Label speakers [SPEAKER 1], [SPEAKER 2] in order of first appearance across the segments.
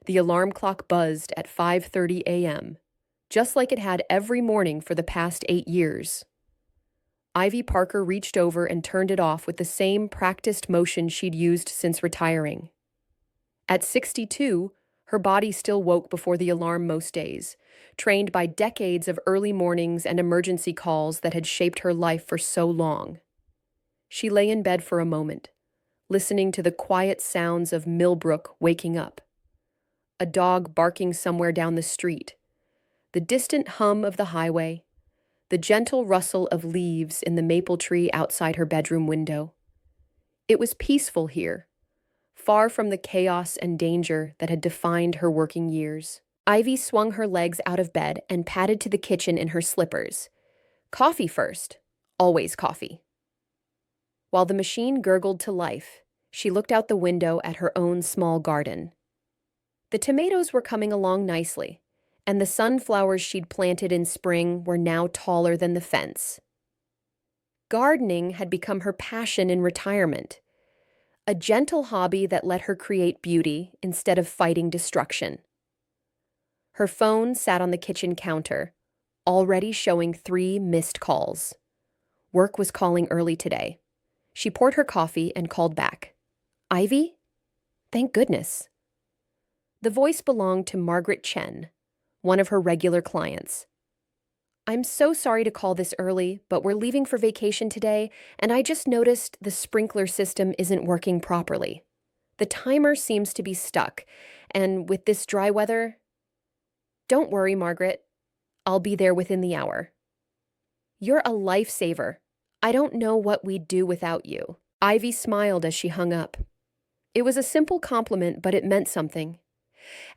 [SPEAKER 1] The alarm clock buzzed at 5:30 a.m., just like it had every morning for the past 8 years. Ivy Parker reached over and turned it off with the same practiced motion she'd used since retiring. At 62, her body still woke before the alarm most days, trained by decades of early mornings and emergency calls that had shaped her life for so long. She lay in bed for a moment, listening to the quiet sounds of Millbrook waking up, a dog barking somewhere down the street, the distant hum of the highway, the gentle rustle of leaves in the maple tree outside her bedroom window. It was peaceful here, far from the chaos and danger that had defined her working years. Ivy swung her legs out of bed and padded to the kitchen in her slippers. Coffee first. Always coffee. While the machine gurgled to life, she looked out the window at her own small garden. The tomatoes were coming along nicely, and the sunflowers she'd planted in spring were now taller than the fence. Gardening had become her passion in retirement, a gentle hobby that let her create beauty instead of fighting destruction. Her phone sat on the kitchen counter, already showing 3 missed calls. Work was calling early today. She poured her coffee and called back. Ivy? Thank goodness. The voice belonged to Margaret Chen, one of her regular clients. I'm so sorry to call this early, but we're leaving for vacation today, and I just noticed the sprinkler system isn't working properly. The timer seems to be stuck, and with this dry weather... Don't worry, Margaret. I'll be there within the hour. You're a lifesaver. I don't know what we'd do without you. Ivy smiled as she hung up. It was a simple compliment, but it meant something.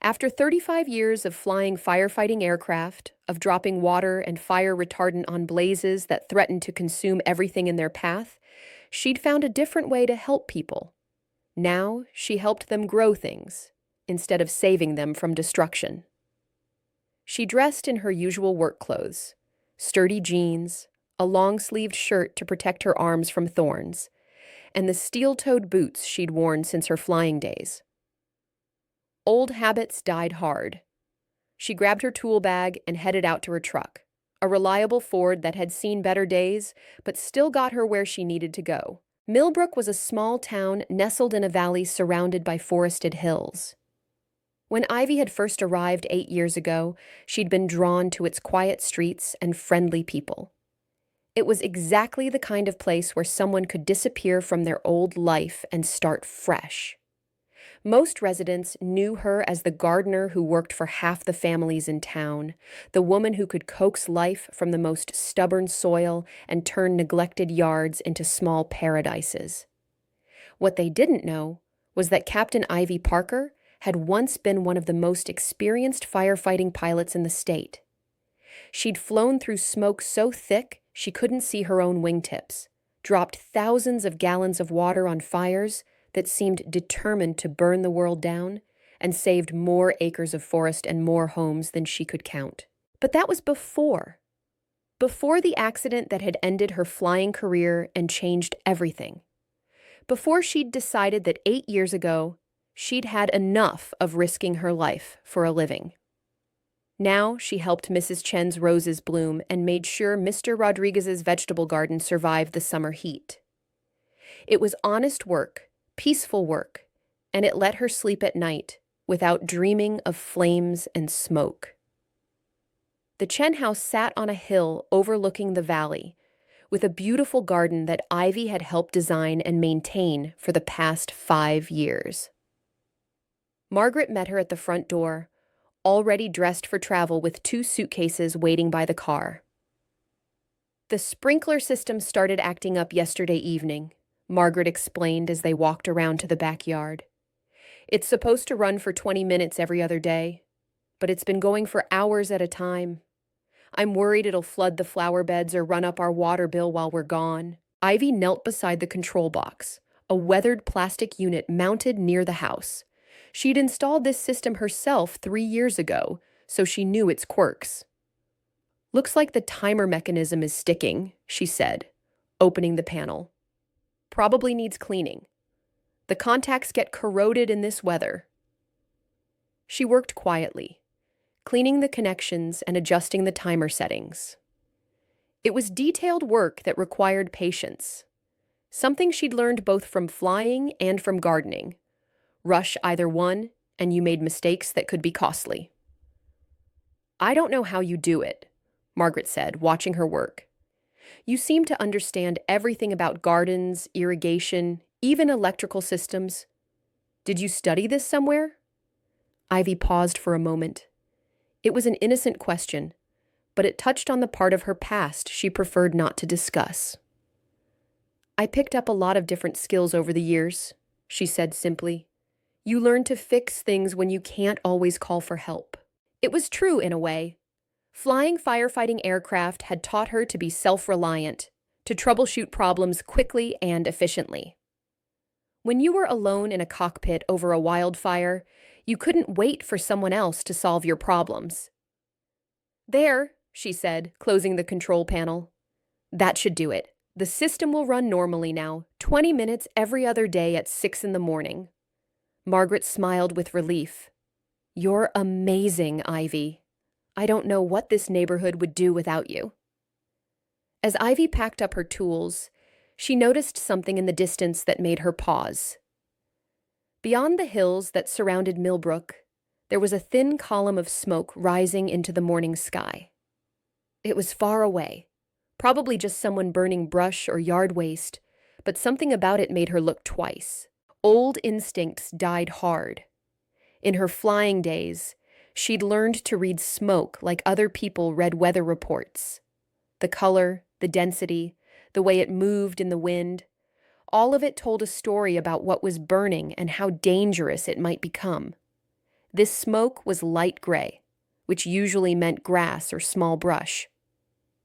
[SPEAKER 1] After 35 years of flying firefighting aircraft, of dropping water and fire retardant on blazes that threatened to consume everything in their path, she'd found a different way to help people. Now she helped them grow things, instead of saving them from destruction. She dressed in her usual work clothes, sturdy jeans, a long-sleeved shirt to protect her arms from thorns, and the steel-toed boots she'd worn since her flying days. Old habits died hard. She grabbed her tool bag and headed out to her truck, a reliable Ford that had seen better days, but still got her where she needed to go. Millbrook was a small town nestled in a valley surrounded by forested hills. When Ivy had first arrived 8 years ago, she'd been drawn to its quiet streets and friendly people. It was exactly the kind of place where someone could disappear from their old life and start fresh. Most residents knew her as the gardener who worked for half the families in town, the woman who could coax life from the most stubborn soil and turn neglected yards into small paradises. What they didn't know was that Captain Ivy Parker had once been one of the most experienced firefighting pilots in the state. She'd flown through smoke so thick she couldn't see her own wingtips, dropped thousands of gallons of water on fires that seemed determined to burn the world down, and saved more acres of forest and more homes than she could count. But that was before the accident that had ended her flying career and changed everything. Before she'd decided that 8 years ago, she'd had enough of risking her life for a living. Now she helped Mrs. Chen's roses bloom and made sure Mr. Rodriguez's vegetable garden survived the summer heat. It was honest work, peaceful work, and it let her sleep at night without dreaming of flames and smoke. The Chen house sat on a hill overlooking the valley, with a beautiful garden that Ivy had helped design and maintain for the past 5 years. Margaret met her at the front door, already dressed for travel with 2 suitcases waiting by the car. The sprinkler system started acting up yesterday evening, Margaret explained as they walked around to the backyard. It's supposed to run for 20 minutes every other day, but it's been going for hours at a time. I'm worried it'll flood the flower beds or run up our water bill while we're gone. Ivy knelt beside the control box, a weathered plastic unit mounted near the house. She'd installed this system herself 3 years ago, so she knew its quirks. Looks like the timer mechanism is sticking, she said, opening the panel. Probably needs cleaning. The contacts get corroded in this weather. She worked quietly, cleaning the connections and adjusting the timer settings. It was detailed work that required patience, something she'd learned both from flying and from gardening. Rush either one, and you made mistakes that could be costly. "I don't know how you do it," Margaret said, watching her work. "You seem to understand everything about gardens, irrigation, even electrical systems. Did you study this somewhere?" Ivy paused for a moment. It was an innocent question, but it touched on the part of her past she preferred not to discuss. "I picked up a lot of different skills over the years," she said simply. "You learn to fix things when you can't always call for help." It was true in a way. Flying firefighting aircraft had taught her to be self-reliant, to troubleshoot problems quickly and efficiently. When you were alone in a cockpit over a wildfire, you couldn't wait for someone else to solve your problems. "There," she said, closing the control panel. "That should do it. The system will run normally now, 20 minutes every other day at 6 in the morning." Margaret smiled with relief. "You're amazing, Ivy. I don't know what this neighborhood would do without you." As Ivy packed up her tools, she noticed something in the distance that made her pause. Beyond the hills that surrounded Millbrook, there was a thin column of smoke rising into the morning sky. It was far away, probably just someone burning brush or yard waste, but something about it made her look twice. Old instincts died hard. In her flying days, she'd learned to read smoke like other people read weather reports. The color, the density, the way it moved in the wind, all of it told a story about what was burning and how dangerous it might become. This smoke was light gray, which usually meant grass or small brush.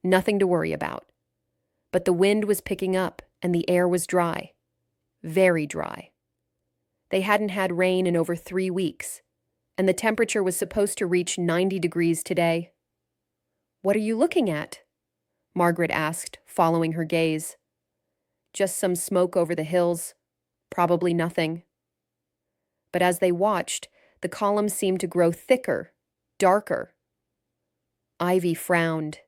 [SPEAKER 1] Nothing to worry about. But the wind was picking up and the air was dry. Very dry. They hadn't had rain in over 3 weeks, and the temperature was supposed to reach 90 degrees today. "What are you looking at?" Margaret asked, following her gaze. "Just some smoke over the hills. Probably nothing." But as they watched, the column seemed to grow thicker, darker. Ivy frowned.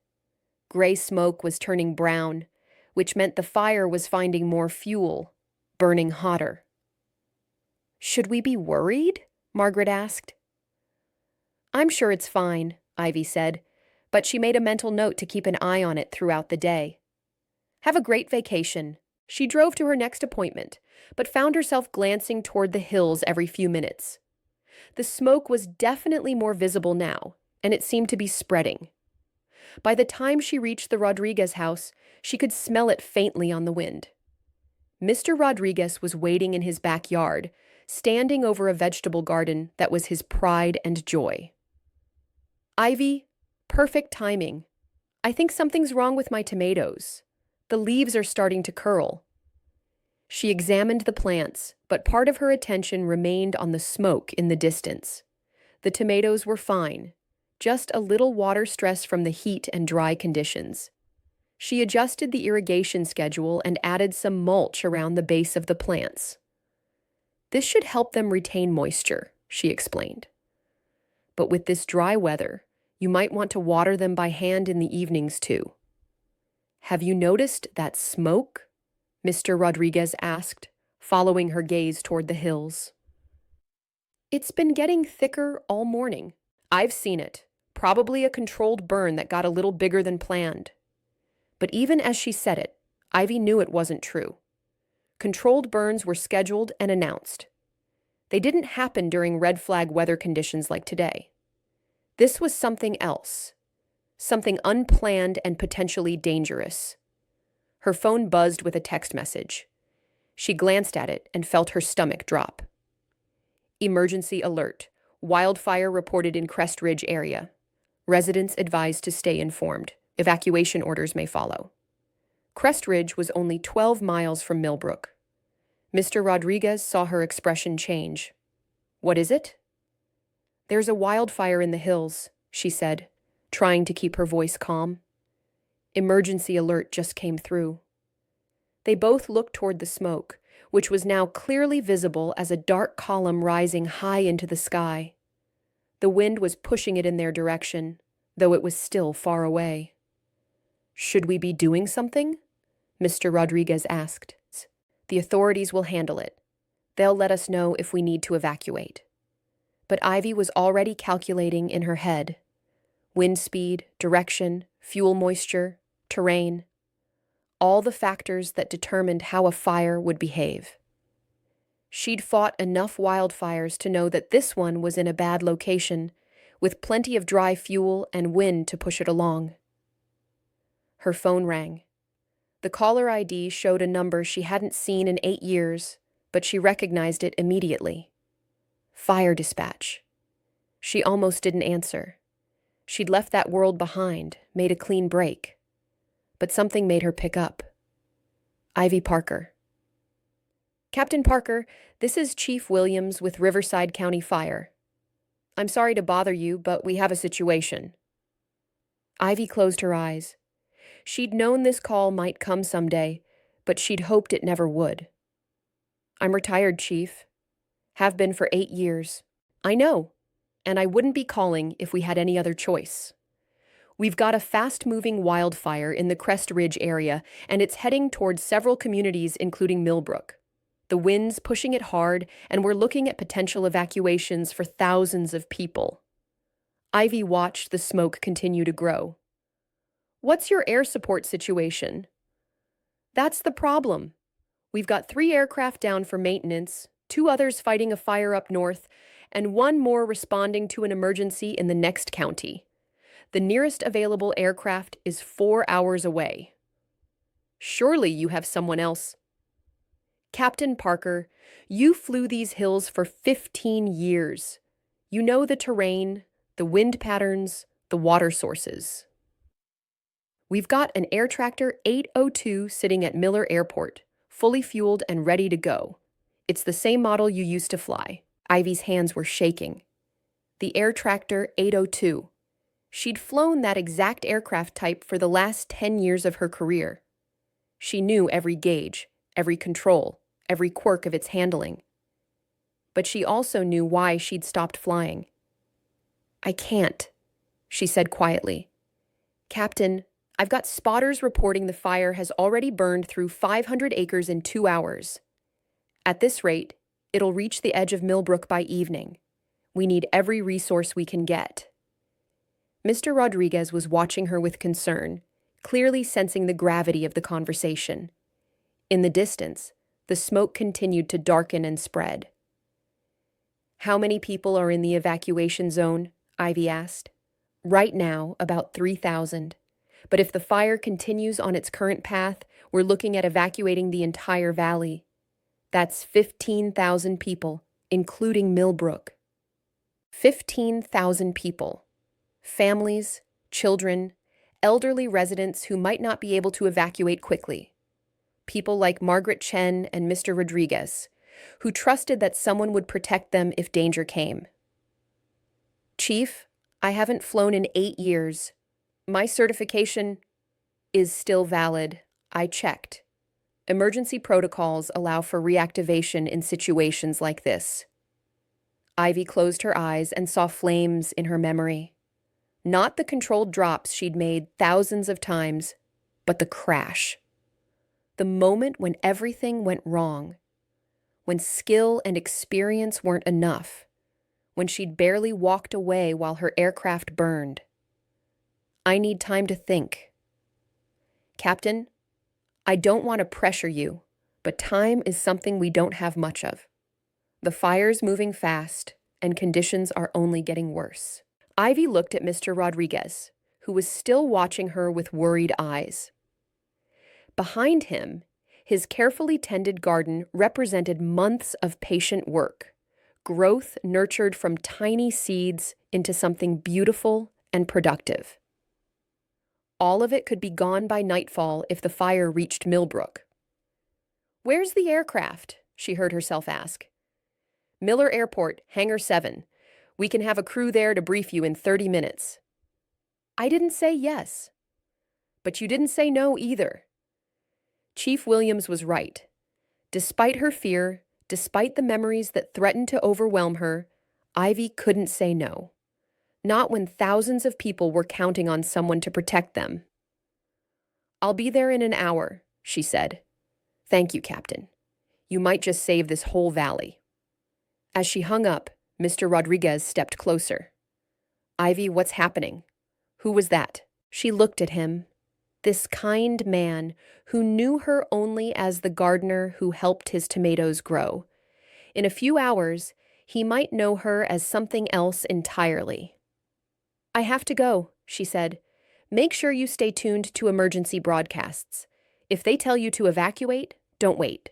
[SPEAKER 1] Gray smoke was turning brown, which meant the fire was finding more fuel, burning hotter. "Should we be worried?" Margaret asked. "I'm sure it's fine," Ivy said, but she made a mental note to keep an eye on it throughout the day. "Have a great vacation." She drove to her next appointment, but found herself glancing toward the hills every few minutes. The smoke was definitely more visible now, and it seemed to be spreading. By the time she reached the Rodriguez house, she could smell it faintly on the wind. Mr. Rodriguez was waiting in his backyard, standing over a vegetable garden that was his pride and joy. "Ivy, perfect timing. I think something's wrong with my tomatoes. The leaves are starting to curl." She examined the plants, but part of her attention remained on the smoke in the distance. The tomatoes were fine, just a little water stress from the heat and dry conditions. She adjusted the irrigation schedule and added some mulch around the base of the plants. "This should help them retain moisture," she explained. "But with this dry weather, you might want to water them by hand in the evenings too." "Have you noticed that smoke?" Mr. Rodriguez asked, following her gaze toward the hills. "It's been getting thicker all morning. I've seen it. Probably a controlled burn that got a little bigger than planned." But even as she said it, Ivy knew it wasn't true. Controlled burns were scheduled and announced. They didn't happen during red flag weather conditions like today. This was something else. Something unplanned and potentially dangerous. Her phone buzzed with a text message. She glanced at it and felt her stomach drop. "Emergency alert. Wildfire reported in Crest Ridge area. Residents advised to stay informed. Evacuation orders may follow." Crest Ridge was only 12 miles from Millbrook. Mr. Rodriguez saw her expression change. "What is it?" "There's a wildfire in the hills," she said, trying to keep her voice calm. "Emergency alert just came through." They both looked toward the smoke, which was now clearly visible as a dark column rising high into the sky. The wind was pushing it in their direction, though it was still far away. "Should we be doing something?" Mr. Rodriguez asked. "The authorities will handle it. They'll let us know if we need to evacuate." But Ivy was already calculating in her head. Wind speed, direction, fuel moisture, terrain. All the factors that determined how a fire would behave. She'd fought enough wildfires to know that this one was in a bad location, with plenty of dry fuel and wind to push it along. Her phone rang. The caller ID showed a number she hadn't seen in 8 years, but she recognized it immediately. Fire dispatch. She almost didn't answer. She'd left that world behind, made a clean break. But something made her pick up. Ivy Parker. "Captain Parker, this is Chief Williams with Riverside County Fire. I'm sorry to bother you, but we have a situation." Ivy closed her eyes. She'd known this call might come someday, but she'd hoped it never would. "I'm retired, Chief. Have been for 8 years. I know, and I wouldn't be calling if we had any other choice. We've got a fast-moving wildfire in the Crest Ridge area, and it's heading towards several communities, including Millbrook. The wind's pushing it hard, and we're looking at potential evacuations for thousands of people." Ivy watched the smoke continue to grow. "What's your air support situation?" "That's the problem. We've got 3 aircraft down for maintenance, 2 others fighting a fire up north, and 1 more responding to an emergency in the next county. The nearest available aircraft is 4 hours away." "Surely you have someone else." "Captain Parker, you flew these hills for 15 years. You know the terrain, the wind patterns, the water sources. We've got an Air Tractor 802 sitting at Miller Airport, fully fueled and ready to go. It's the same model you used to fly." Ivy's hands were shaking. The Air Tractor 802. She'd flown that exact aircraft type for the last 10 years of her career. She knew every gauge, every control, every quirk of its handling. But she also knew why she'd stopped flying. "I can't," she said quietly. "Captain, I've got spotters reporting the fire has already burned through 500 acres in 2 hours. At this rate, it'll reach the edge of Millbrook by evening. We need every resource we can get." Mr. Rodriguez was watching her with concern, clearly sensing the gravity of the conversation. In the distance, the smoke continued to darken and spread. "How many people are in the evacuation zone?" Ivy asked. "Right now, about 3,000. But if the fire continues on its current path, we're looking at evacuating the entire valley. That's 15,000 people, including Millbrook. 15,000 people. Families, children, elderly residents who might not be able to evacuate quickly. People like Margaret Chen and Mr. Rodriguez, who trusted that someone would protect them if danger came. Chief, I haven't flown in 8 years. My certification is still valid. I checked. Emergency protocols allow for reactivation in situations like this. Ivy closed her eyes and saw flames in her memory. Not the controlled drops she'd made thousands of times, but the crash. The moment when everything went wrong. When skill and experience weren't enough. When she'd barely walked away while her aircraft burned. I need time to think. Captain, I don't want to pressure you, but time is something we don't have much of. The fire's moving fast, and conditions are only getting worse. Ivy looked at Mr. Rodriguez, who was still watching her with worried eyes. Behind him, his carefully tended garden represented months of patient work, growth nurtured from tiny seeds into something beautiful and productive. All of it could be gone by nightfall if the fire reached Millbrook. "Where's the aircraft?" she heard herself ask. "Miller Airport, Hangar 7. We can have a crew there to brief you in 30 minutes. I didn't say yes. But you didn't say no either. Chief Williams was right. Despite her fear, despite the memories that threatened to overwhelm her, Ivy couldn't say no. Not when thousands of people were counting on someone to protect them. "I'll be there in an hour," she said. "Thank you, Captain. You might just save this whole valley." As she hung up, Mr. Rodriguez stepped closer. "Ivy, what's happening? Who was that?" She looked at him. This kind man who knew her only as the gardener who helped his tomatoes grow. In a few hours, he might know her as something else entirely. "I have to go," she said. "Make sure you stay tuned to emergency broadcasts. If they tell you to evacuate, don't wait."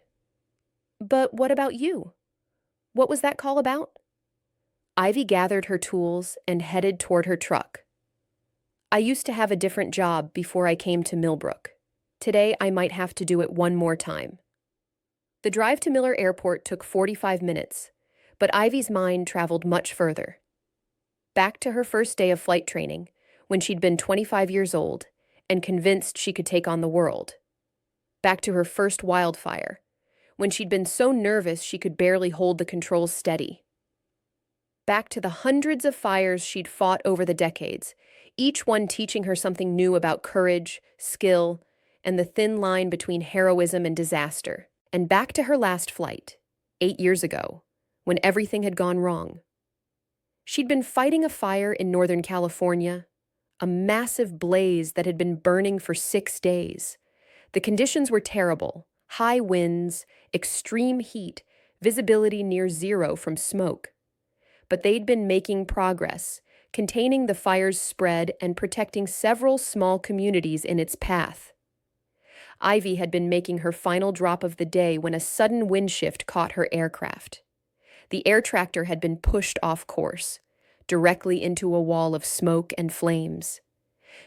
[SPEAKER 1] "But what about you? What was that call about?" Ivy gathered her tools and headed toward her truck. "I used to have a different job before I came to Millbrook. Today, I might have to do it one more time." The drive to Miller Airport took 45 minutes, but Ivy's mind traveled much further. Back to her first day of flight training, when she'd been 25 years old and convinced she could take on the world. Back to her first wildfire, when she'd been so nervous she could barely hold the controls steady. Back to the hundreds of fires she'd fought over the decades, each one teaching her something new about courage, skill, and the thin line between heroism and disaster. And back to her last flight, 8 years ago, when everything had gone wrong. She'd been fighting a fire in Northern California, a massive blaze that had been burning for 6 days. The conditions were terrible: high winds, extreme heat, visibility near zero from smoke. But they'd been making progress, containing the fire's spread and protecting several small communities in its path. Ivy had been making her final drop of the day when a sudden wind shift caught her aircraft. The air tractor had been pushed off course, directly into a wall of smoke and flames.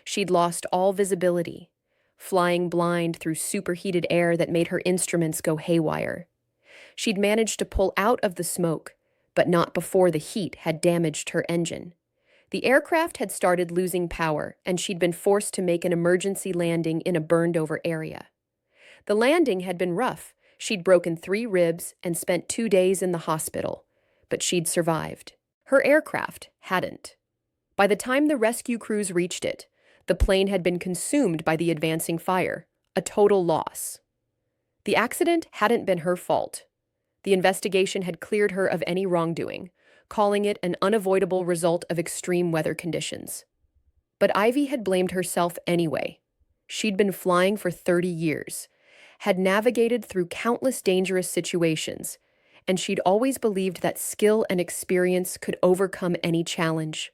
[SPEAKER 1] She'd lost all visibility, flying blind through superheated air that made her instruments go haywire. She'd managed to pull out of the smoke, but not before the heat had damaged her engine. The aircraft had started losing power, and she'd been forced to make an emergency landing in a burned-over area. The landing had been rough. She'd broken 3 ribs and spent 2 days in the hospital, but she'd survived. Her aircraft hadn't. By the time the rescue crews reached it, the plane had been consumed by the advancing fire, a total loss. The accident hadn't been her fault. The investigation had cleared her of any wrongdoing, calling it an unavoidable result of extreme weather conditions. But Ivy had blamed herself anyway. She'd been flying for 30 years, had navigated through countless dangerous situations, and she'd always believed that skill and experience could overcome any challenge.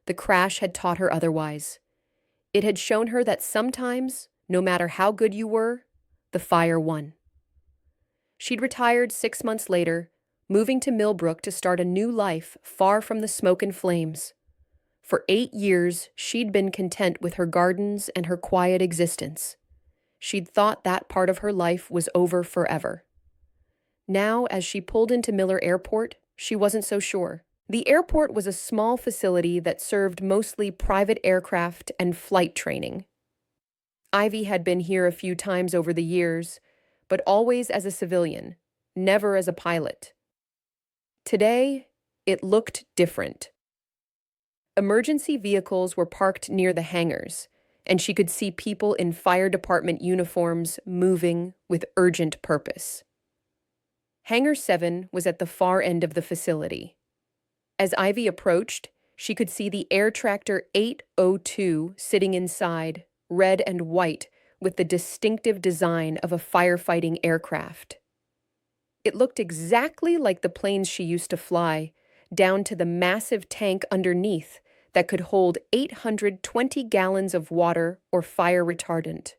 [SPEAKER 1] The crash had taught her otherwise. It had shown her that sometimes, no matter how good you were, the fire won. She'd retired 6 months later, moving to Millbrook to start a new life far from the smoke and flames. For 8 years, she'd been content with her gardens and her quiet existence. She'd thought that part of her life was over forever. Now, as she pulled into Miller Airport, she wasn't so sure. The airport was a small facility that served mostly private aircraft and flight training. Ivy had been here a few times over the years, but always as a civilian, never as a pilot. Today, it looked different. Emergency vehicles were parked near the hangars, and she could see people in fire department uniforms moving with urgent purpose. Hangar 7 was at the far end of the facility. As Ivy approached, she could see the air tractor 802 sitting inside, red and white, with the distinctive design of a firefighting aircraft. It looked exactly like the planes she used to fly, down to the massive tank underneath that could hold 820 gallons of water or fire retardant.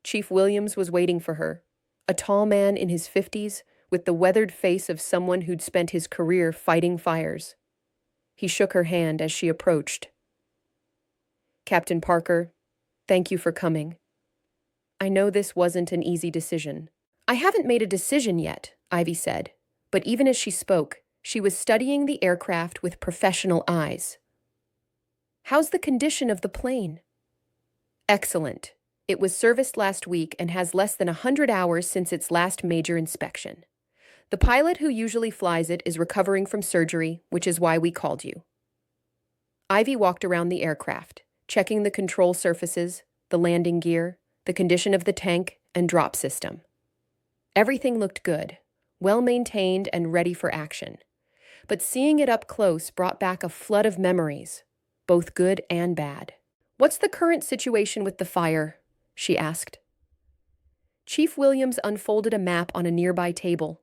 [SPEAKER 1] Chief Williams was waiting for her, a tall man in his 50s with the weathered face of someone who'd spent his career fighting fires. He shook her hand as she approached. "Captain Parker, thank you for coming. I know this wasn't an easy decision." "I haven't made a decision yet," Ivy said, but even as she spoke, she was studying the aircraft with professional eyes. "How's the condition of the plane?" "Excellent. It was serviced last week and has less than 100 hours since its last major inspection. The pilot who usually flies it is recovering from surgery, which is why we called you." Ivy walked around the aircraft, checking the control surfaces, the landing gear, the condition of the tank, and drop system. Everything looked good, well maintained and ready for action. But seeing it up close brought back a flood of memories, both good and bad. "What's the current situation with the fire?" she asked. Chief Williams unfolded a map on a nearby table.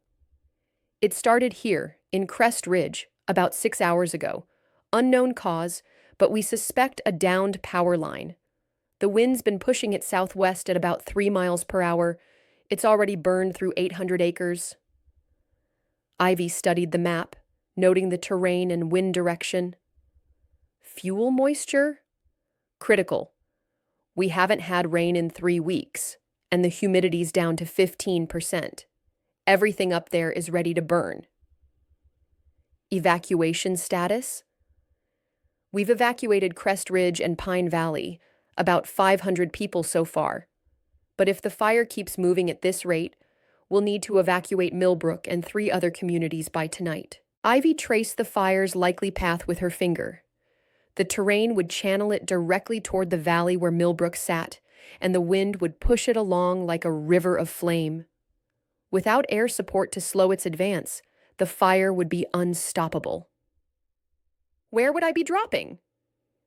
[SPEAKER 1] "It started here, in Crest Ridge, about 6 hours ago. Unknown cause, but we suspect a downed power line. The wind's been pushing it southwest at about 3 miles per hour. It's already burned through 800 acres. Ivy studied the map, noting the terrain and wind direction. "Fuel moisture? Critical. We haven't had rain in 3 weeks, and the humidity's down to 15%. Everything up there is ready to burn." "Evacuation status?" "We've evacuated Crest Ridge and Pine Valley, about 500 people so far. But if the fire keeps moving at this rate, we'll need to evacuate Millbrook and 3 other communities by tonight." Ivy traced the fire's likely path with her finger. The terrain would channel it directly toward the valley where Millbrook sat, and the wind would push it along like a river of flame. Without air support to slow its advance, the fire would be unstoppable. "Where would I be dropping?"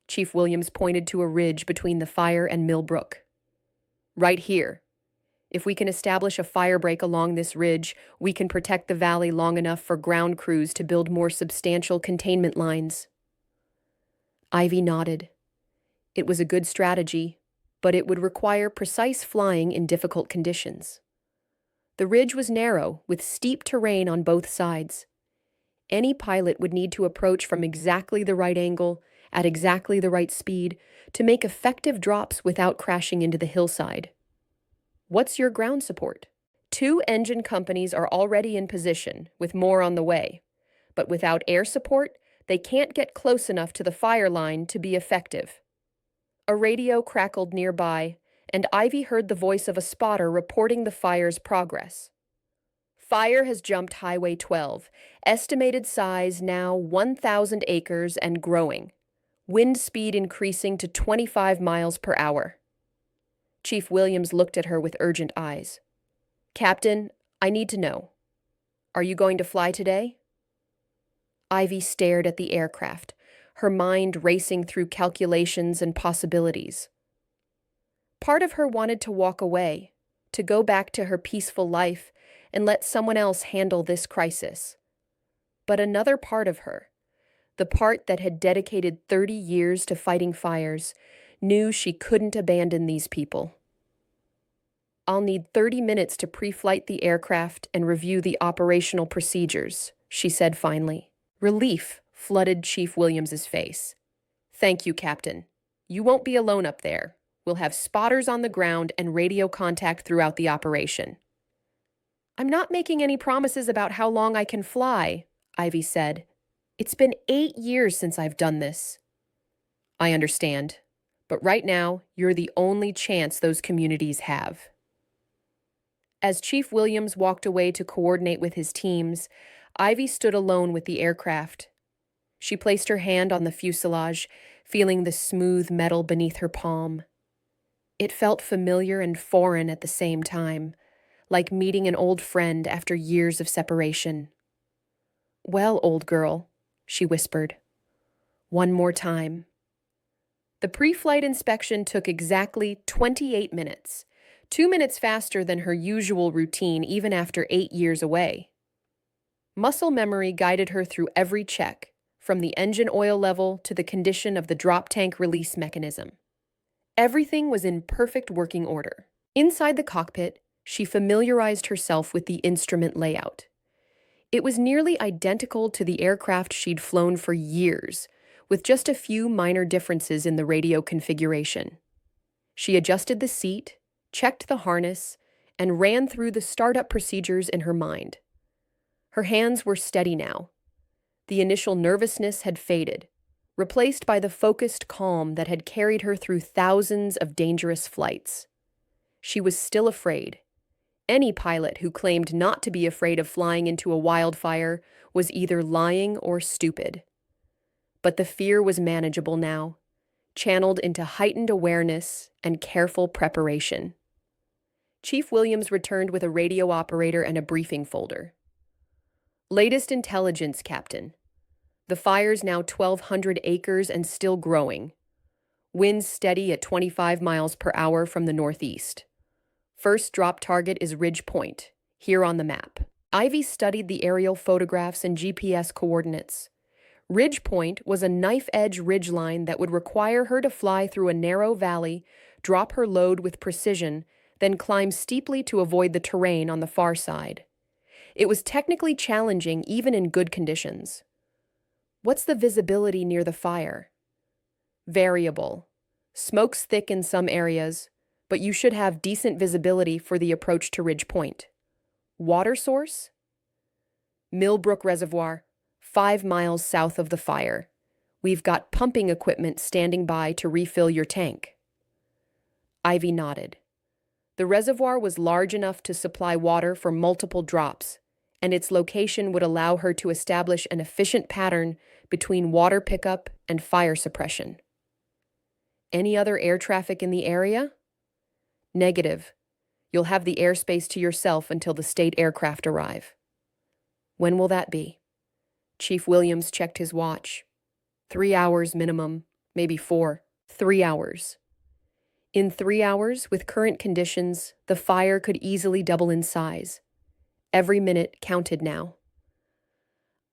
[SPEAKER 1] Chief Williams pointed to a ridge between the fire and Millbrook. "Right here. If we can establish a fire break along this ridge, we can protect the valley long enough for ground crews to build more substantial containment lines." Ivy nodded. It was a good strategy, but it would require precise flying in difficult conditions. The ridge was narrow, with steep terrain on both sides. Any pilot would need to approach from exactly the right angle, at exactly the right speed, to make effective drops without crashing into the hillside. "What's your ground support?" 2 engine companies are already in position, with more on the way. But without air support, they can't get close enough to the fire line to be effective. A radio crackled nearby, and Ivy heard the voice of a spotter reporting the fire's progress. "Fire has jumped Highway 12. Estimated size now 1,000 acres and growing. Wind speed increasing to 25 miles per hour." Chief Williams looked at her with urgent eyes. "Captain, I need to know. Are you going to fly today?" Ivy stared at the aircraft, her mind racing through calculations and possibilities. Part of her wanted to walk away, to go back to her peaceful life and let someone else handle this crisis. But another part of her, the part that had dedicated 30 years to fighting fires, knew she couldn't abandon these people. "I'll need 30 minutes to pre-flight the aircraft and review the operational procedures," she said finally. Relief flooded Chief Williams's face. "Thank you, Captain. You won't be alone up there. We'll have spotters on the ground and radio contact throughout the operation." "I'm not making any promises about how long I can fly," Ivy said. "It's been 8 years since I've done this." "I understand. But right now, you're the only chance those communities have." As Chief Williams walked away to coordinate with his teams, Ivy stood alone with the aircraft. She placed her hand on the fuselage, feeling the smooth metal beneath her palm. It felt familiar and foreign at the same time, like meeting an old friend after years of separation. "Well, old girl," she whispered. "One more time." The pre-flight inspection took exactly 28 minutes, 2 minutes faster than her usual routine even after 8 years away. Muscle memory guided her through every check, from the engine oil level to the condition of the drop tank release mechanism. Everything was in perfect working order. Inside the cockpit, she familiarized herself with the instrument layout. It was nearly identical to the aircraft she'd flown for years, with just a few minor differences in the radio configuration. She adjusted the seat, checked the harness, and ran through the startup procedures in her mind. Her hands were steady now. The initial nervousness had faded, replaced by the focused calm that had carried her through thousands of dangerous flights. She was still afraid. Any pilot who claimed not to be afraid of flying into a wildfire was either lying or stupid. But the fear was manageable now, channeled into heightened awareness and careful preparation. Chief Williams returned with a radio operator and a briefing folder. Latest intelligence, Captain. The fire's now 1,200 acres and still growing. Winds steady at 25 miles per hour from the northeast. First drop target is Ridge Point, here on the map. Ivy studied the aerial photographs and GPS coordinates. Ridge Point was a knife-edge ridgeline that would require her to fly through a narrow valley, drop her load with precision, then climb steeply to avoid the terrain on the far side. It was technically challenging even in good conditions. What's the visibility near the fire? Variable. Smoke's thick in some areas, but you should have decent visibility for the approach to Ridge Point. Water source? Millbrook Reservoir, 5 miles south of the fire. We've got pumping equipment standing by to refill your tank. Ivy nodded. The reservoir was large enough to supply water for multiple drops, and its location would allow her to establish an efficient pattern between water pickup and fire suppression. Any other air traffic in the area? Negative. You'll have the airspace to yourself until the state aircraft arrive. When will that be? Chief Williams checked his watch. 3 hours minimum, maybe 4. 3 hours. In 3 hours, with current conditions, the fire could easily double in size. Every minute counted now.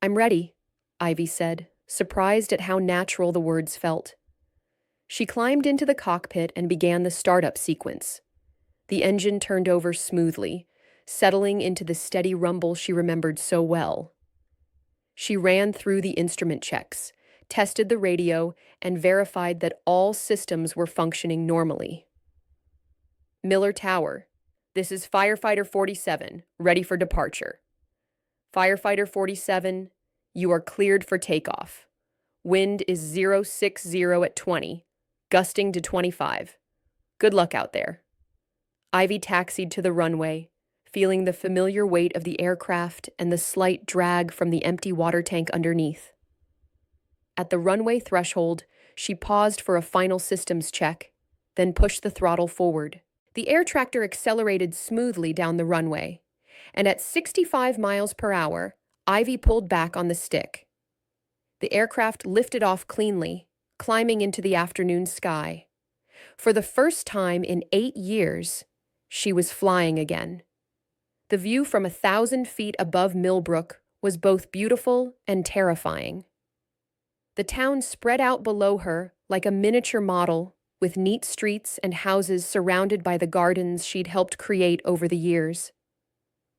[SPEAKER 1] I'm ready, Ivy said, surprised at how natural the words felt. She climbed into the cockpit and began the startup sequence. The engine turned over smoothly, settling into the steady rumble she remembered so well. She ran through the instrument checks, tested the radio, and verified that all systems were functioning normally. Miller Tower, this is Firefighter 47, ready for departure. Firefighter 47, you are cleared for takeoff. Wind is 060 at 20, gusting to 25. Good luck out there. Ivy taxied to the runway, feeling the familiar weight of the aircraft and the slight drag from the empty water tank underneath. At the runway threshold, she paused for a final systems check, then pushed the throttle forward. The air tractor accelerated smoothly down the runway, and at 65 miles per hour, Ivy pulled back on the stick. The aircraft lifted off cleanly, climbing into the afternoon sky. For the first time in 8 years, she was flying again. The view from 1,000 feet above Millbrook was both beautiful and terrifying. The town spread out below her like a miniature model, with neat streets and houses surrounded by the gardens she'd helped create over the years.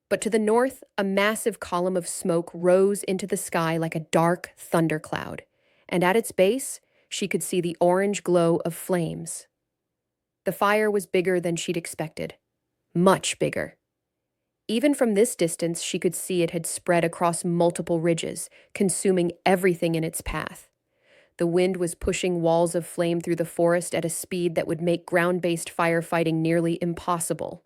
[SPEAKER 1] But to the north, a massive column of smoke rose into the sky like a dark thundercloud, and at its base, she could see the orange glow of flames. The fire was bigger than she'd expected. Much bigger. Even from this distance, she could see it had spread across multiple ridges, consuming everything in its path. The wind was pushing walls of flame through the forest at a speed that would make ground-based firefighting nearly impossible.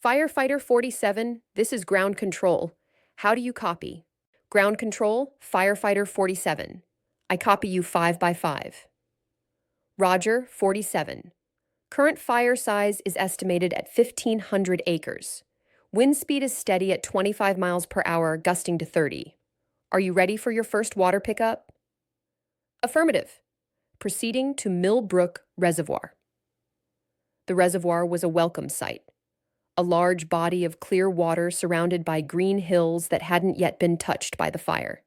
[SPEAKER 1] Firefighter 47, this is ground control. How do you copy? Ground control, Firefighter 47. I copy you 5 by 5. Roger, 47. Current fire size is estimated at 1,500 acres. Wind speed is steady at 25 miles per hour, gusting to 30. Are you ready for your first water pickup? Affirmative. Proceeding to Millbrook Reservoir. The reservoir was a welcome sight. A large body of clear water surrounded by green hills that hadn't yet been touched by the fire.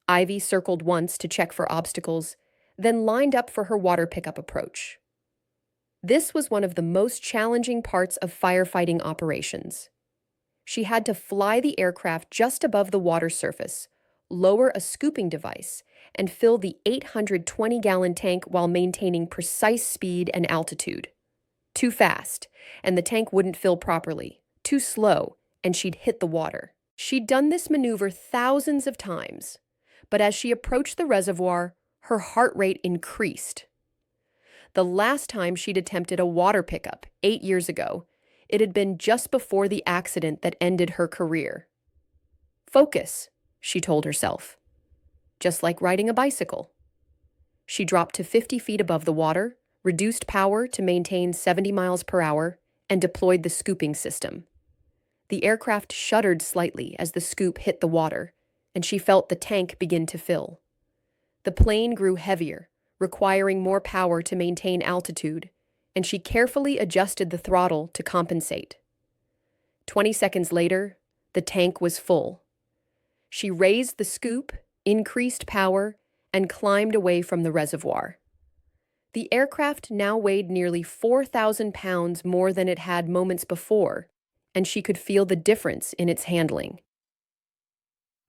[SPEAKER 1] Ivy circled once to check for obstacles, then lined up for her water pickup approach. This was one of the most challenging parts of firefighting operations. She had to fly the aircraft just above the water surface, lower a scooping device, and fill the 820-gallon tank while maintaining precise speed and altitude. Too fast, and the tank wouldn't fill properly. Too slow, and she'd hit the water. She'd done this maneuver thousands of times, but as she approached the reservoir, her heart rate increased. The last time she'd attempted a water pickup, 8 years ago, it had been just before the accident that ended her career. Focus, she told herself. just like riding a bicycle. She dropped to 50 feet above the water, reduced power to maintain 70 miles per hour, and deployed the scooping system. The aircraft shuddered slightly as the scoop hit the water, and she felt the tank begin to fill. The plane grew heavier, requiring more power to maintain altitude, and she carefully adjusted the throttle to compensate. 20 seconds later, the tank was full. She raised the scoop, increased power, and climbed away from the reservoir. The aircraft now weighed nearly 4,000 pounds more than it had moments before, and she could feel the difference in its handling.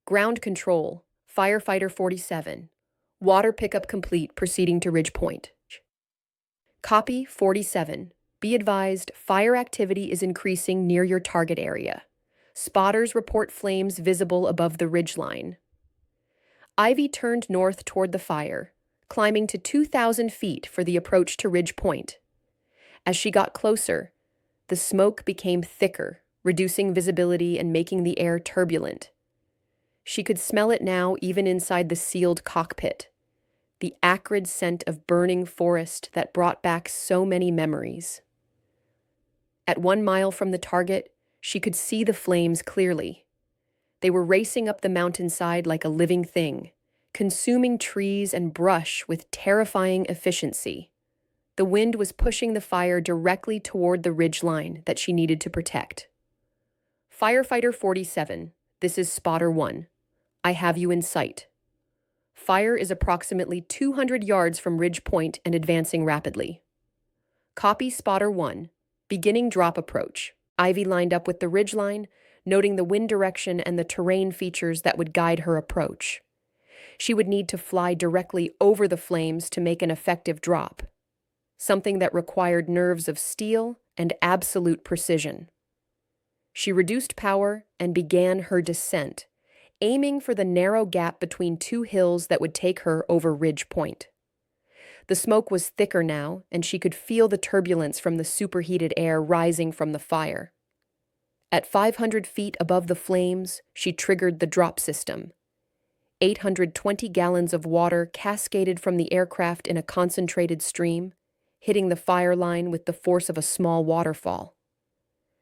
[SPEAKER 1] Ground control, Firefighter 47. Water pickup complete, proceeding to Ridge Point. Copy 47. Be advised, fire activity is increasing near your target area. Spotters report flames visible above the ridgeline. Ivy turned north toward the fire, climbing to 2,000 feet for the approach to Ridge Point. As she got closer, the smoke became thicker, reducing visibility and making the air turbulent. She could smell it now even inside the sealed cockpit, the acrid scent of burning forest that brought back so many memories. At 1 mile from the target, she could see the flames clearly. They were racing up the mountainside like a living thing, consuming trees and brush with terrifying efficiency. The wind was pushing the fire directly toward the ridgeline that she needed to protect. Firefighter 47, this is Spotter 1. I have you in sight. Fire is approximately 200 yards from Ridge Point and advancing rapidly. Copy Spotter 1. Beginning drop approach. Ivy lined up with the ridgeline, noting the wind direction and the terrain features that would guide her approach. She would need to fly directly over the flames to make an effective drop, something that required nerves of steel and absolute precision. She reduced power and began her descent, aiming for the narrow gap between two hills that would take her over Ridge Point. The smoke was thicker now, and she could feel the turbulence from the superheated air rising from the fire. At 500 feet above the flames, she triggered the drop system. 820 gallons of water cascaded from the aircraft in a concentrated stream, hitting the fire line with the force of a small waterfall.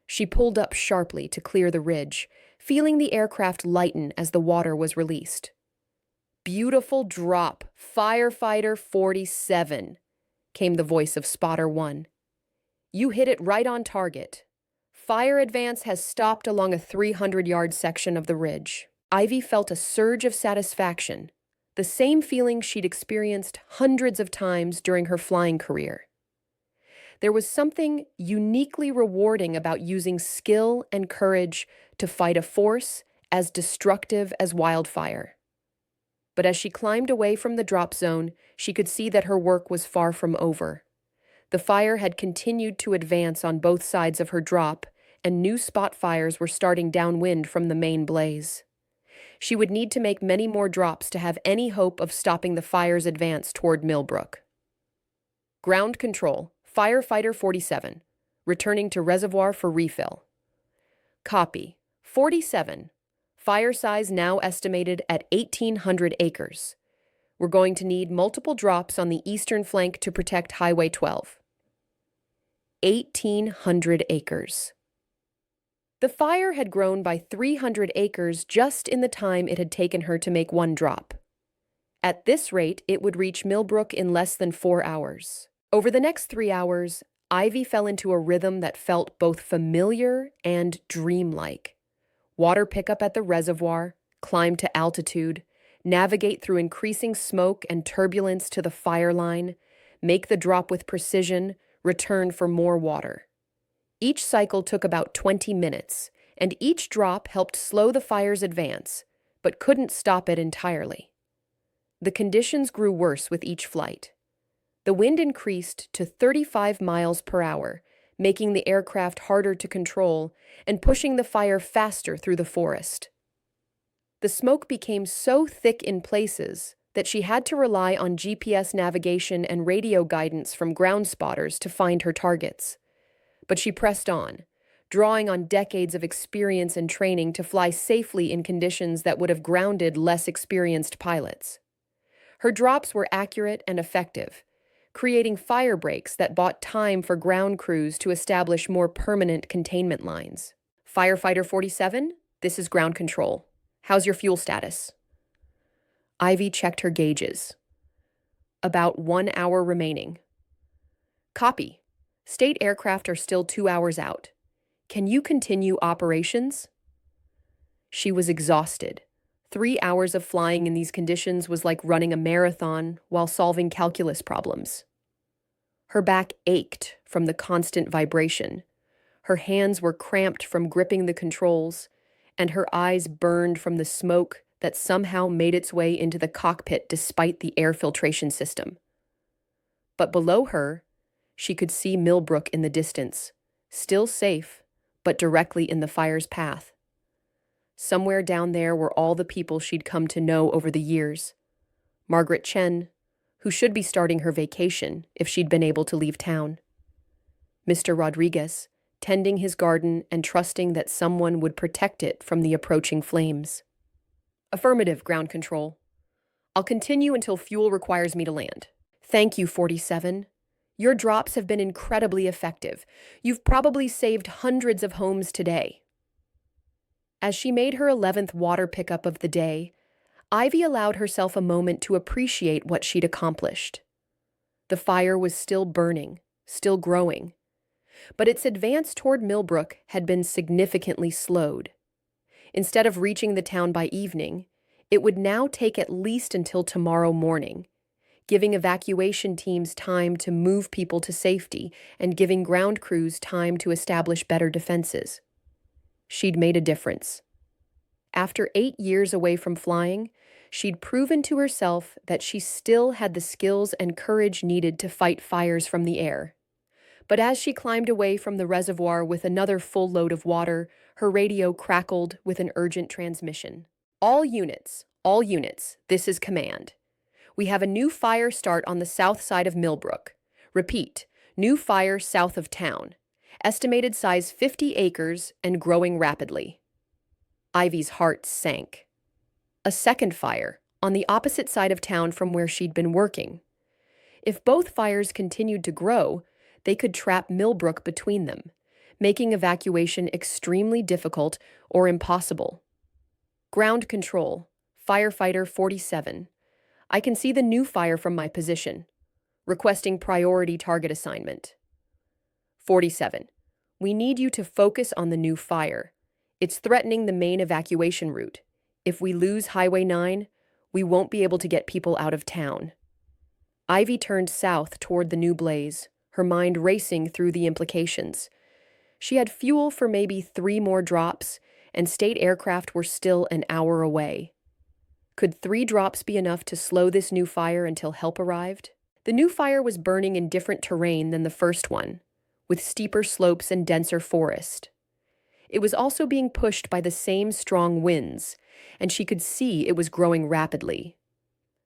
[SPEAKER 1] She pulled up sharply to clear the ridge, feeling the aircraft lighten as the water was released. Beautiful drop, Firefighter 47, came the voice of Spotter 1. You hit it right on target. Fire advance has stopped along a 300-yard section of the ridge. Ivy felt a surge of satisfaction, the same feeling she'd experienced hundreds of times during her flying career. There was something uniquely rewarding about using skill and courage to fight a force as destructive as wildfire. But as she climbed away from the drop zone, she could see that her work was far from over. The fire had continued to advance on both sides of her drop, and new spot fires were starting downwind from the main blaze. She would need to make many more drops to have any hope of stopping the fire's advance toward Millbrook. Ground control, Firefighter 47, returning to reservoir for refill. Copy, 47. Fire size now estimated at 1,800 acres. We're going to need multiple drops on the eastern flank to protect Highway 12. 1,800 acres. The fire had grown by 300 acres just in the time it had taken her to make one drop. At this rate, it would reach Millbrook in less than 4 hours. Over the next 3 hours, Ivy fell into a rhythm that felt both familiar and dreamlike. Water pickup at the reservoir, climb to altitude, navigate through increasing smoke and turbulence to the fire line, make the drop with precision, return for more water. Each cycle took about 20 minutes, and each drop helped slow the fire's advance, but couldn't stop it entirely. The conditions grew worse with each flight. The wind increased to 35 miles per hour, making the aircraft harder to control and pushing the fire faster through the forest. The smoke became so thick in places that she had to rely on GPS navigation and radio guidance from ground spotters to find her targets. But she pressed on, drawing on decades of experience and training to fly safely in conditions that would have grounded less experienced pilots. Her drops were accurate and effective, creating fire breaks that bought time for ground crews to establish more permanent containment lines. Firefighter 47, this is ground control. How's your fuel status? Ivy checked her gauges. About 1 hour remaining. Copy. State aircraft are still 2 hours out. Can you continue operations? She was exhausted. 3 hours of flying in these conditions was like running a marathon while solving calculus problems. Her back ached from the constant vibration. Her hands were cramped from gripping the controls, and her eyes burned from the smoke that somehow made its way into the cockpit despite the air filtration system. But below her, she could see Millbrook in the distance, still safe, but directly in the fire's path. Somewhere down there were all the people she'd come to know over the years. Margaret Chen, who should be starting her vacation if she'd been able to leave town. Mr. Rodriguez, tending his garden and trusting that someone would protect it from the approaching flames. Affirmative, ground control. I'll continue until fuel requires me to land. Thank you, 47. Your drops have been incredibly effective. You've probably saved hundreds of homes today. As she made her 11th water pickup of the day, Ivy allowed herself a moment to appreciate what she'd accomplished. The fire was still burning, still growing, but its advance toward Millbrook had been significantly slowed. Instead of reaching the town by evening, it would now take at least until tomorrow morning, giving evacuation teams time to move people to safety and giving ground crews time to establish better defenses. She'd made a difference. After 8 years away from flying, she'd proven to herself that she still had the skills and courage needed to fight fires from the air. But as she climbed away from the reservoir with another full load of water, her radio crackled with an urgent transmission. All units, this is command. We have a new fire start on the south side of Millbrook. Repeat, new fire south of town. Estimated size 50 acres and growing rapidly. Ivy's heart sank. A second fire, on the opposite side of town from where she'd been working. If both fires continued to grow, they could trap Millbrook between them, making evacuation extremely difficult or impossible. Ground control, firefighter 47. I can see the new fire from my position. Requesting priority target assignment. 47. We need you to focus on the new fire. It's threatening the main evacuation route. If we lose Highway 9, we won't be able to get people out of town. Ivy turned south toward the new blaze, her mind racing through the implications. She had fuel for maybe 3 more drops, and state aircraft were still an hour away. Could 3 drops be enough to slow this new fire until help arrived? The new fire was burning in different terrain than the first one, with steeper slopes and denser forest. It was also being pushed by the same strong winds, and she could see it was growing rapidly.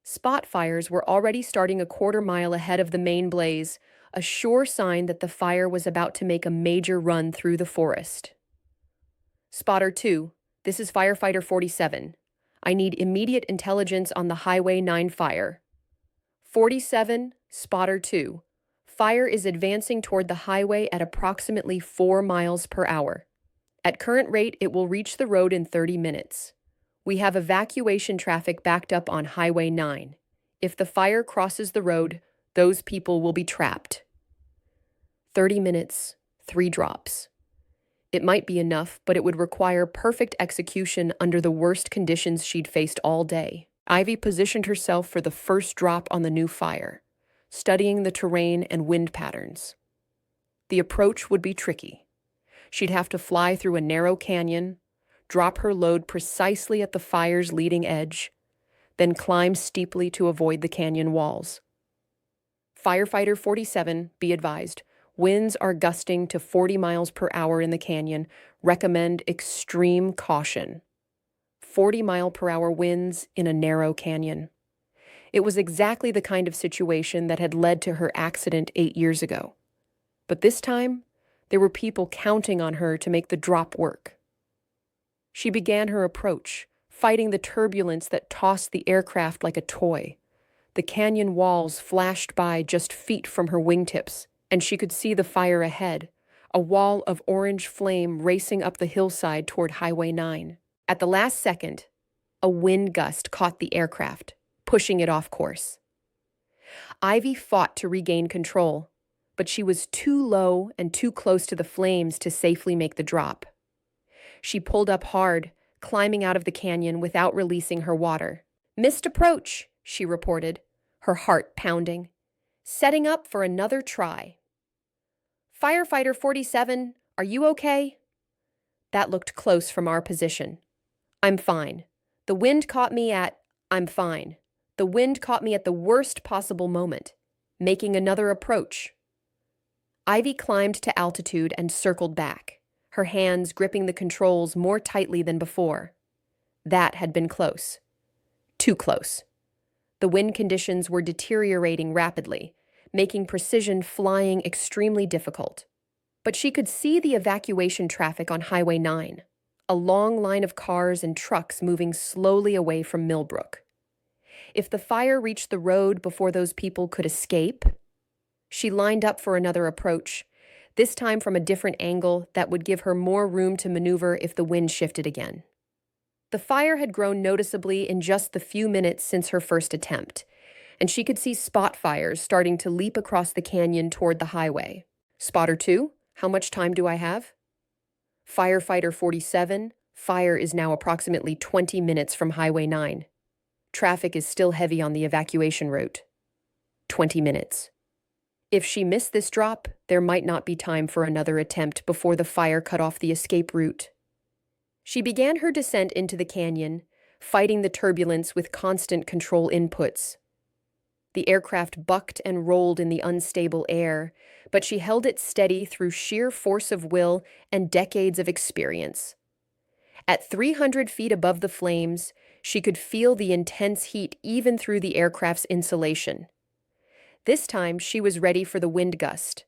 [SPEAKER 1] Spot fires were already starting a quarter-mile ahead of the main blaze, a sure sign that the fire was about to make a major run through the forest. Spotter 2, this is firefighter 47. I need immediate intelligence on the Highway 9 fire. 47, Spotter 2. Fire is advancing toward the highway at approximately 4 miles per hour. At current rate, it will reach the road in 30 minutes. We have evacuation traffic backed up on Highway 9. If the fire crosses the road, those people will be trapped. 30 minutes, 3 drops. It might be enough, but it would require perfect execution under the worst conditions she'd faced all day. Ivy positioned herself for the first drop on the new fire, studying the terrain and wind patterns. The approach would be tricky. She'd have to fly through a narrow canyon, drop her load precisely at the fire's leading edge, then climb steeply to avoid the canyon walls. Firefighter 47, be advised, winds are gusting to 40 miles per hour in the canyon. Recommend extreme caution. 40-mile-per-hour winds in a narrow canyon. It was exactly the kind of situation that had led to her accident 8 years ago. But this time, there were people counting on her to make the drop work. She began her approach, fighting the turbulence that tossed the aircraft like a toy. The canyon walls flashed by just feet from her wingtips, and she could see the fire ahead, a wall of orange flame racing up the hillside toward Highway 9. At the last second, a wind gust caught the aircraft, pushing it off course. Ivy fought to regain control, but she was too low and too close to the flames to safely make the drop. She pulled up hard, climbing out of the canyon without releasing her water. "Missed approach," she reported, her heart pounding. "Setting up for another try." "Firefighter 47, are you okay?" That looked close from our position. "I'm fine. The wind caught me at... I'm fine. The wind caught me at the worst possible moment, making another approach." Ivy climbed to altitude and circled back, her hands gripping the controls more tightly than before. That had been close. Too close. The wind conditions were deteriorating rapidly, making precision flying extremely difficult. But she could see the evacuation traffic on Highway 9, a long line of cars and trucks moving slowly away from Millbrook. If the fire reached the road before those people could escape, she lined up for another approach, this time from a different angle that would give her more room to maneuver if the wind shifted again. The fire had grown noticeably in just the few minutes since her first attempt, and she could see spot fires starting to leap across the canyon toward the highway. "Spotter 2, how much time do I have?" "Firefighter 47, fire is now approximately 20 minutes from Highway 9. Traffic is still heavy on the evacuation route. 20 minutes. If she missed this drop, there might not be time for another attempt before the fire cut off the escape route." She began her descent into the canyon, fighting the turbulence with constant control inputs. The aircraft bucked and rolled in the unstable air, but she held it steady through sheer force of will and decades of experience. At 300 feet above the flames, she could feel the intense heat even through the aircraft's insulation. This time, she was ready for the wind gust.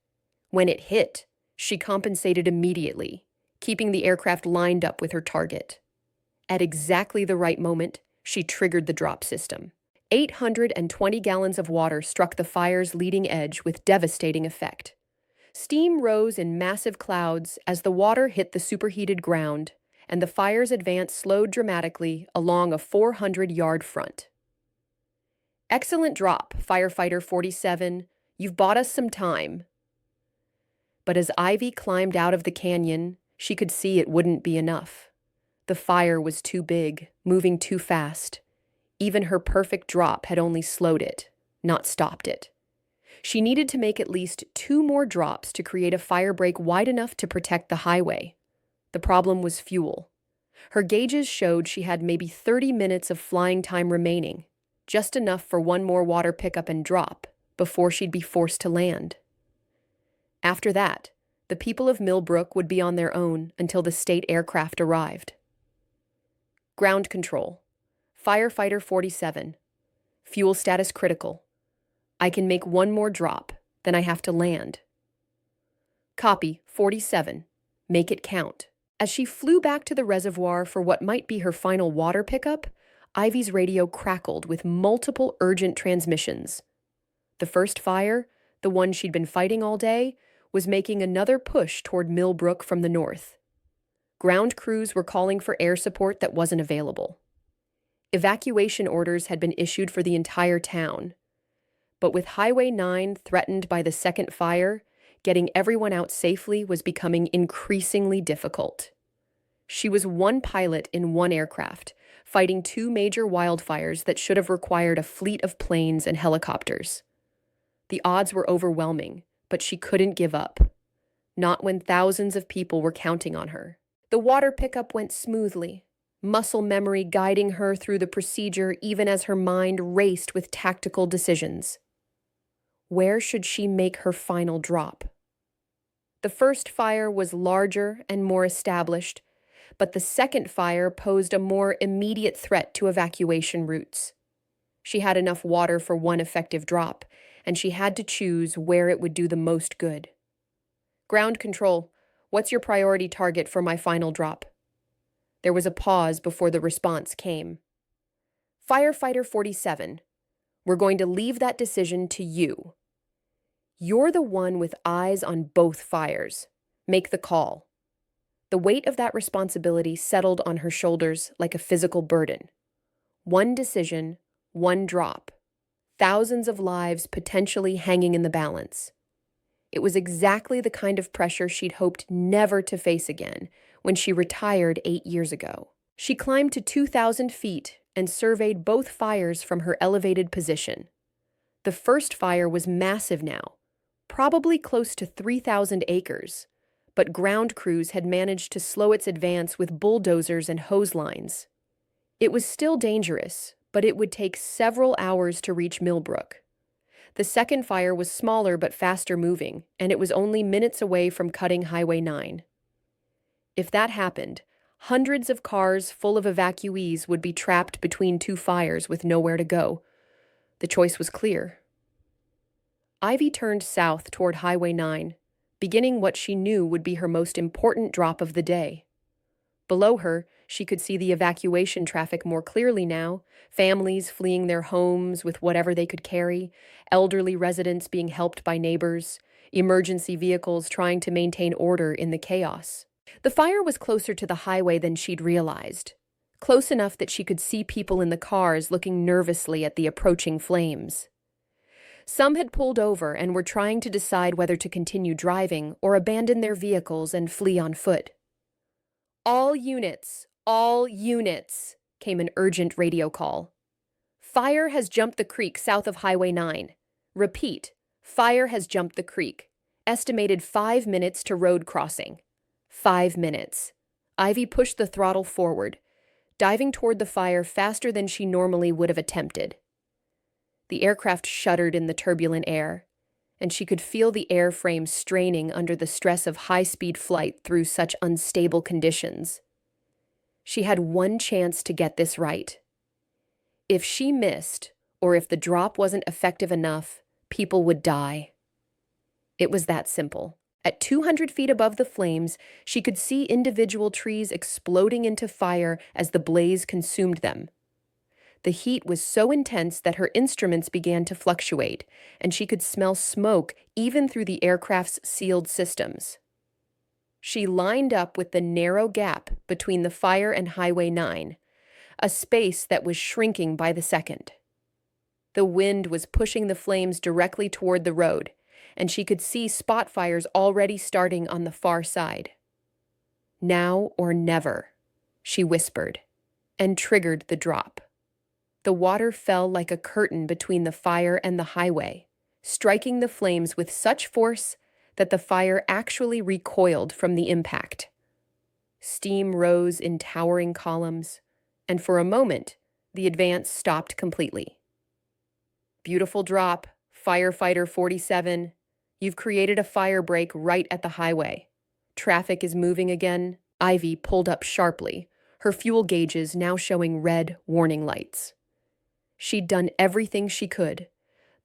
[SPEAKER 1] When it hit, she compensated immediately, keeping the aircraft lined up with her target. At exactly the right moment, she triggered the drop system. 820 gallons of water struck the fire's leading edge with devastating effect. Steam rose in massive clouds as the water hit the superheated ground, and the fire's advance slowed dramatically along a 400-yard front. "Excellent drop, Firefighter 47. You've bought us some time." But as Ivy climbed out of the canyon, she could see it wouldn't be enough. The fire was too big, moving too fast. Even her perfect drop had only slowed it, not stopped it. She needed to make at least 2 more drops to create a fire break wide enough to protect the highway. The problem was fuel. Her gauges showed she had maybe 30 minutes of flying time remaining, just enough for 1 more water pickup and drop before she'd be forced to land. After that, the people of Millbrook would be on their own until the state aircraft arrived. "Ground control. Firefighter 47. Fuel status critical. I can make 1 more drop, then I have to land." "Copy, 47. Make it count." As she flew back to the reservoir for what might be her final water pickup, Ivy's radio crackled with multiple urgent transmissions. The first fire, the one she'd been fighting all day, was making another push toward Millbrook from the north. Ground crews were calling for air support that wasn't available. Evacuation orders had been issued for the entire town. But with Highway 9 threatened by the second fire, getting everyone out safely was becoming increasingly difficult. She was one pilot in one aircraft, fighting 2 major wildfires that should have required a fleet of planes and helicopters. The odds were overwhelming, but she couldn't give up. Not when thousands of people were counting on her. The water pickup went smoothly, muscle memory guiding her through the procedure even as her mind raced with tactical decisions. Where should she make her final drop? The first fire was larger and more established, but the second fire posed a more immediate threat to evacuation routes. She had enough water for 1 effective drop, and she had to choose where it would do the most good. "Ground control, what's your priority target for my final drop?" There was a pause before the response came. "Firefighter 47. We're going to leave that decision to you. You're the one with eyes on both fires. Make the call. The weight of that responsibility settled on her shoulders like a physical burden. One decision, one drop. Thousands of lives potentially hanging in the balance. It was exactly the kind of pressure she'd hoped never to face again when she retired 8 years ago. She climbed to 2,000 feet and surveyed both fires from her elevated position. The first fire was massive now, probably close to 3,000 acres, but ground crews had managed to slow its advance with bulldozers and hose lines. It was still dangerous, but it would take several hours to reach Millbrook. The second fire was smaller but faster moving, and it was only minutes away from cutting Highway 9. If that happened, hundreds of cars full of evacuees would be trapped between two fires with nowhere to go. The choice was clear. Ivy turned south toward Highway 9, beginning what she knew would be her most important drop of the day. Below her, she could see the evacuation traffic more clearly now, families fleeing their homes with whatever they could carry, elderly residents being helped by neighbors, emergency vehicles trying to maintain order in the chaos. The fire was closer to the highway than she'd realized, close enough that she could see people in the cars looking nervously at the approaching flames. Some had pulled over and were trying to decide whether to continue driving or abandon their vehicles and flee on foot. All units, came an urgent radio call. Fire has jumped the creek south of Highway 9. Repeat, fire has jumped the creek. Estimated 5 minutes to road crossing. 5 minutes. Ivy pushed the throttle forward, diving toward the fire faster than she normally would have attempted. The aircraft shuddered in the turbulent air, and she could feel the airframe straining under the stress of high-speed flight through such unstable conditions. She had one chance to get this right. If she missed, or if the drop wasn't effective enough, people would die. It was that simple. At 200 feet above the flames, she could see individual trees exploding into fire as the blaze consumed them. The heat was so intense that her instruments began to fluctuate, and she could smell smoke even through the aircraft's sealed systems. She lined up with the narrow gap between the fire and Highway 9, a space that was shrinking by the second. The wind was pushing the flames directly toward the road, and she could see spot fires already starting on the far side. Now or never, she whispered, and triggered the drop. The water fell like a curtain between the fire and the highway, striking the flames with such force that the fire actually recoiled from the impact. Steam rose in towering columns, and for a moment, the advance stopped completely. Beautiful drop, firefighter 47. You've created a fire break right at the highway. Traffic is moving again. Ivy pulled up sharply, her fuel gauges now showing red warning lights. She'd done everything she could.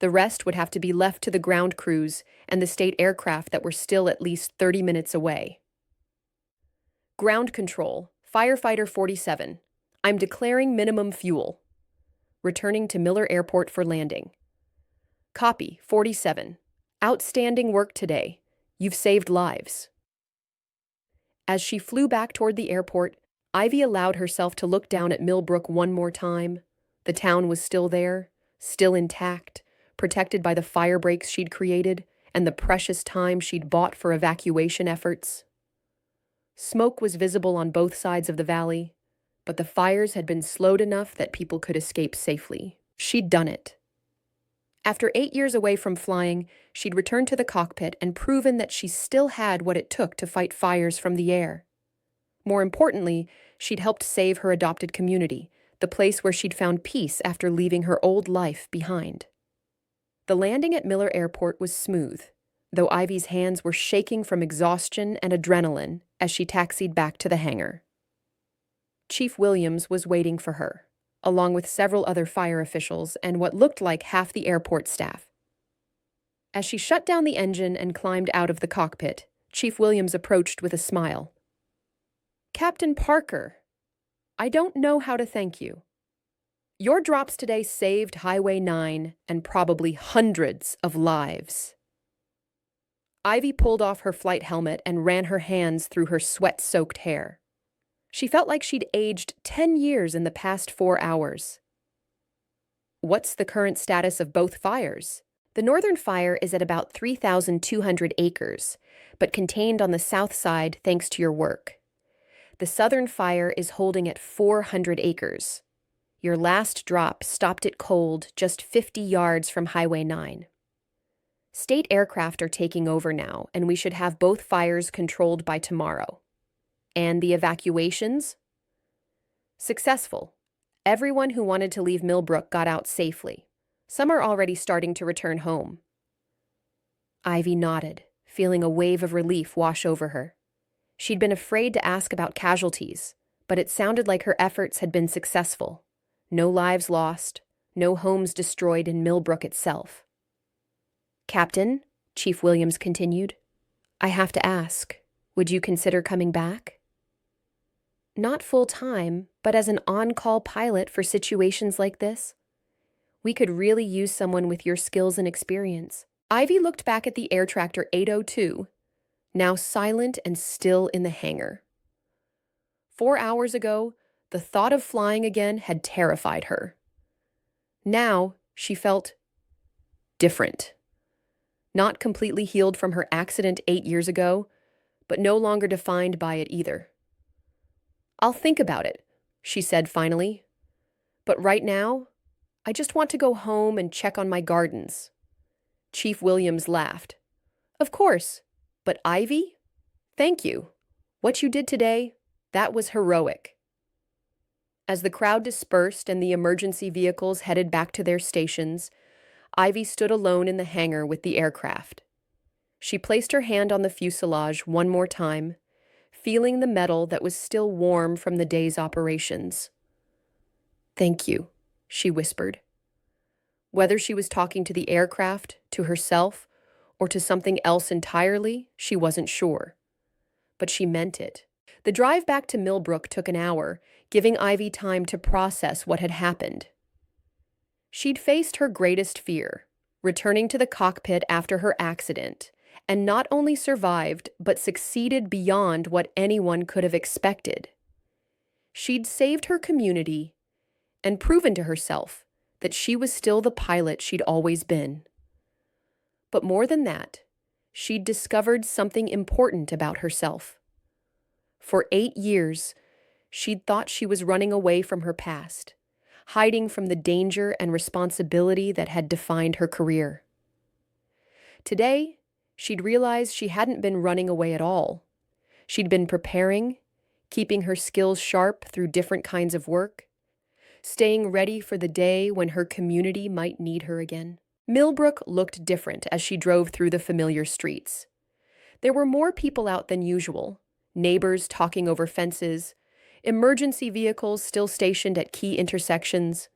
[SPEAKER 1] The rest would have to be left to the ground crews and the state aircraft that were still at least 30 minutes away. Ground control, firefighter 47. I'm declaring minimum fuel. Returning to Miller Airport for landing. Copy, 47. Outstanding work today. You've saved lives. As she flew back toward the airport, Ivy allowed herself to look down at Millbrook one more time. The town was still there, still intact, protected by the fire breaks she'd created and the precious time she'd bought for evacuation efforts. Smoke was visible on both sides of the valley, but the fires had been slowed enough that people could escape safely. She'd done it. After 8 years away from flying, she'd returned to the cockpit and proven that she still had what it took to fight fires from the air. More importantly, she'd helped save her adopted community, the place where she'd found peace after leaving her old life behind. The landing at Miller Airport was smooth, though Ivy's hands were shaking from exhaustion and adrenaline as she taxied back to the hangar. Chief Williams was waiting for her, along with several other fire officials and what looked like half the airport staff. As she shut down the engine and climbed out of the cockpit, Chief Williams approached with a smile. "Captain Parker, I don't know how to thank you. Your drops today saved Highway 9 and probably hundreds of lives. Ivy pulled off her flight helmet and ran her hands through her sweat-soaked hair. She felt like she'd aged 10 years in the past 4 hours. What's the current status of both fires? The northern fire is at about 3,200 acres, but contained on the south side thanks to your work. The southern fire is holding at 400 acres. Your last drop stopped it cold just 50 yards from Highway 9. State aircraft are taking over now, and we should have both fires controlled by tomorrow. And the evacuations? Successful. Everyone who wanted to leave Millbrook got out safely. Some are already starting to return home. Ivy nodded, feeling a wave of relief wash over her. She'd been afraid to ask about casualties, but it sounded like her efforts had been successful. No lives lost, no homes destroyed in Millbrook itself. Captain, Chief Williams continued, I have to ask, would you consider coming back? Not full-time, but as an on-call pilot for situations like this. We could really use someone with your skills and experience. Ivy looked back at the air tractor 802, now silent and still in the hangar. 4 hours ago, the thought of flying again had terrified her. Now, she felt different. Not completely healed from her accident 8 years ago, but no longer defined by it either. I'll think about it, she said finally. But right now, I just want to go home and check on my gardens. Chief Williams laughed. Of course, but Ivy? Thank you. What you did today, that was heroic. As the crowd dispersed and the emergency vehicles headed back to their stations, Ivy stood alone in the hangar with the aircraft. She placed her hand on the fuselage one more time, feeling the metal that was still warm from the day's operations. Thank you, she whispered. Whether she was talking to the aircraft, to herself, or to something else entirely, she wasn't sure. But she meant it. The drive back to Millbrook took an hour, giving Ivy time to process what had happened. She'd faced her greatest fear, returning to the cockpit after her accident, and not only survived, but succeeded beyond what anyone could have expected. She'd saved her community and proven to herself that she was still the pilot she'd always been. But more than that, she'd discovered something important about herself. For 8 years, she'd thought she was running away from her past, hiding from the danger and responsibility that had defined her career. Today, she'd realized she hadn't been running away at all. She'd been preparing, keeping her skills sharp through different kinds of work, staying ready for the day when her community might need her again. Millbrook looked different as she drove through the familiar streets. There were more people out than usual, neighbors talking over fences, emergency vehicles still stationed at key intersections.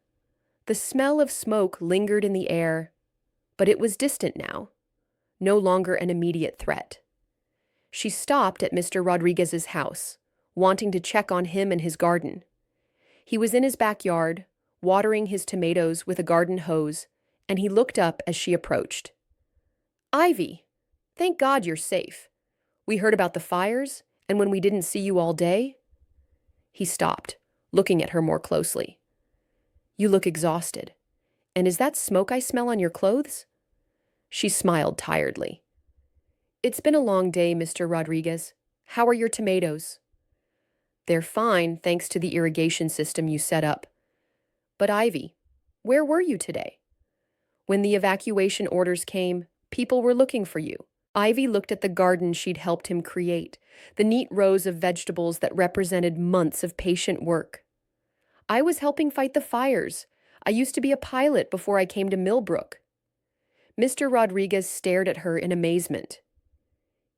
[SPEAKER 1] The smell of smoke lingered in the air, but it was distant now, no longer an immediate threat. She stopped at Mr. Rodriguez's house, wanting to check on him and his garden. He was in his backyard, watering his tomatoes with a garden hose, and he looked up as she approached. Ivy, thank God you're safe. We heard about the fires, and when we didn't see you all day. He stopped, looking at her more closely. You look exhausted. And is that smoke I smell on your clothes? She smiled tiredly. It's been a long day, Mr. Rodriguez. How are your tomatoes? They're fine, thanks to the irrigation system you set up. But Ivy, where were you today? When the evacuation orders came, people were looking for you. Ivy looked at the garden she'd helped him create, the neat rows of vegetables that represented months of patient work. I was helping fight the fires. I used to be a pilot before I came to Millbrook. Mr. Rodriguez stared at her in amazement.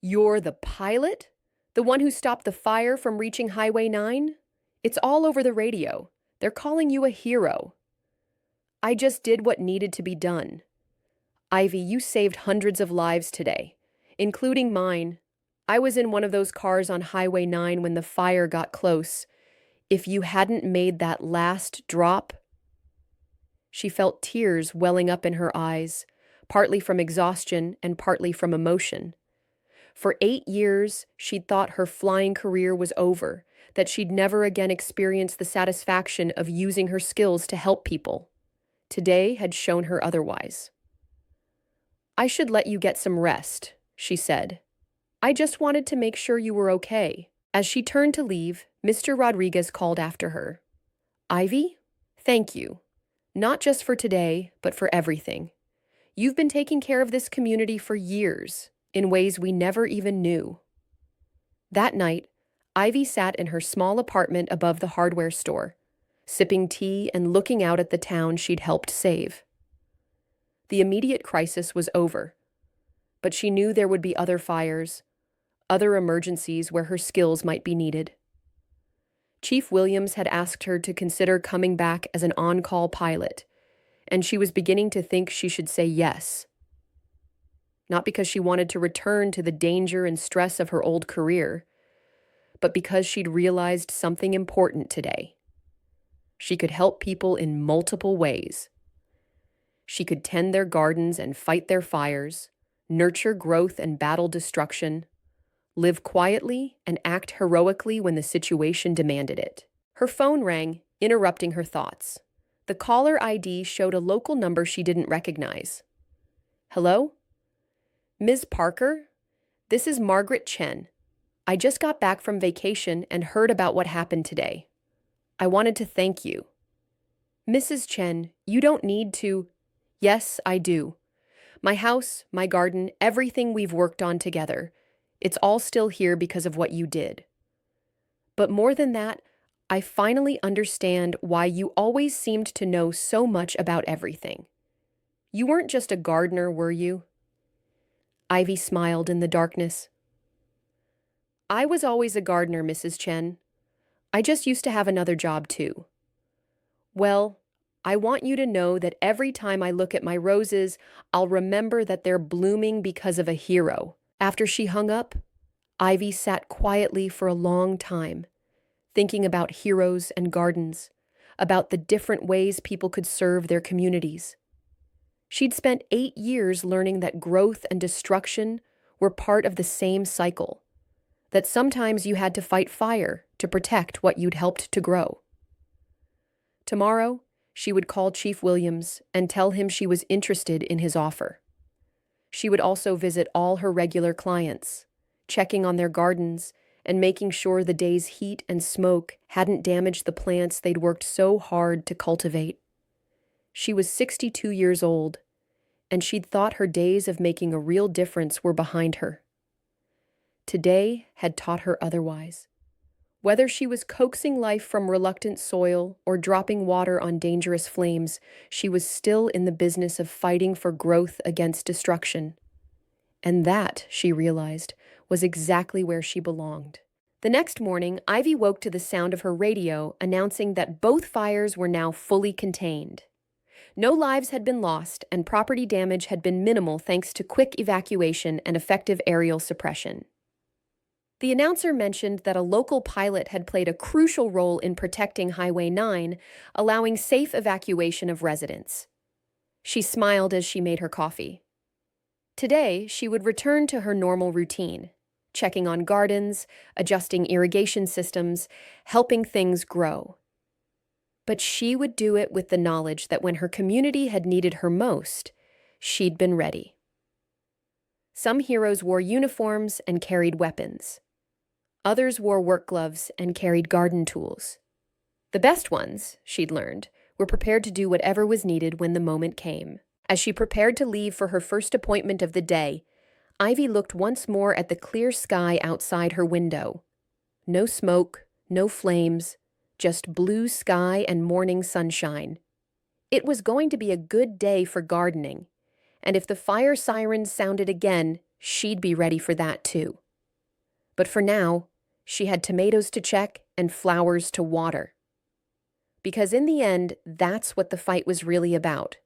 [SPEAKER 1] You're the pilot? The one who stopped the fire from reaching Highway 9? It's all over the radio. They're calling you a hero. I just did what needed to be done. Ivy, you saved hundreds of lives today, including mine. I was in one of those cars on Highway 9 when the fire got close. If you hadn't made that last drop... She felt tears welling up in her eyes, partly from exhaustion and partly from emotion. For 8 years, she'd thought her flying career was over, that she'd never again experience the satisfaction of using her skills to help people. Today had shown her otherwise. "I should let you get some rest," she said. "I just wanted to make sure you were okay." As she turned to leave, Mr. Rodriguez called after her. "Ivy, thank you. Not just for today, but for everything. You've been taking care of this community for years, in ways we never even knew." That night, Ivy sat in her small apartment above the hardware store, sipping tea and looking out at the town she'd helped save. The immediate crisis was over, but she knew there would be other fires, other emergencies where her skills might be needed. Chief Williams had asked her to consider coming back as an on-call pilot, and she was beginning to think she should say yes. Not because she wanted to return to the danger and stress of her old career, but because she'd realized something important today. She could help people in multiple ways. She could tend their gardens and fight their fires, nurture growth and battle destruction, live quietly and act heroically when the situation demanded it. Her phone rang, interrupting her thoughts. The caller ID showed a local number she didn't recognize. "Hello? Ms. Parker? This is Margaret Chen. I just got back from vacation and heard about what happened today. I wanted to thank you." "Mrs. Chen, you don't need to—" "Yes, I do. My house, my garden, everything we've worked on together. It's all still here because of what you did. But more than that, I finally understand why you always seemed to know so much about everything. You weren't just a gardener, were you?" Ivy smiled in the darkness. "I was always a gardener, Mrs. Chen. I just used to have another job too. Well, I want you to know that every time I look at my roses, I'll remember that they're blooming because of a hero." After she hung up, Ivy sat quietly for a long time, thinking about heroes and gardens, about the different ways people could serve their communities. She'd spent 8 years learning that growth and destruction were part of the same cycle, that sometimes you had to fight fire to protect what you'd helped to grow. Tomorrow, she would call Chief Williams and tell him she was interested in his offer. She would also visit all her regular clients, checking on their gardens and making sure the day's heat and smoke hadn't damaged the plants they'd worked so hard to cultivate. She was 62 years old, and she'd thought her days of making a real difference were behind her. Today had taught her otherwise. Whether she was coaxing life from reluctant soil or dropping water on dangerous flames, she was still in the business of fighting for growth against destruction. And that, she realized, was exactly where she belonged. The next morning, Ivy woke to the sound of her radio announcing that both fires were now fully contained. No lives had been lost, and property damage had been minimal thanks to quick evacuation and effective aerial suppression. The announcer mentioned that a local pilot had played a crucial role in protecting Highway 9, allowing safe evacuation of residents. She smiled as she made her coffee. Today, she would return to her normal routine, checking on gardens, adjusting irrigation systems, helping things grow. But she would do it with the knowledge that when her community had needed her most, she'd been ready. Some heroes wore uniforms and carried weapons. Others wore work gloves and carried garden tools. The best ones, she'd learned, were prepared to do whatever was needed when the moment came. As she prepared to leave for her first appointment of the day, Ivy looked once more at the clear sky outside her window. No smoke, no flames, just blue sky and morning sunshine. It was going to be a good day for gardening, and if the fire sirens sounded again, she'd be ready for that too. But for now, she had tomatoes to check and flowers to water. Because in the end, that's what the fight was really about.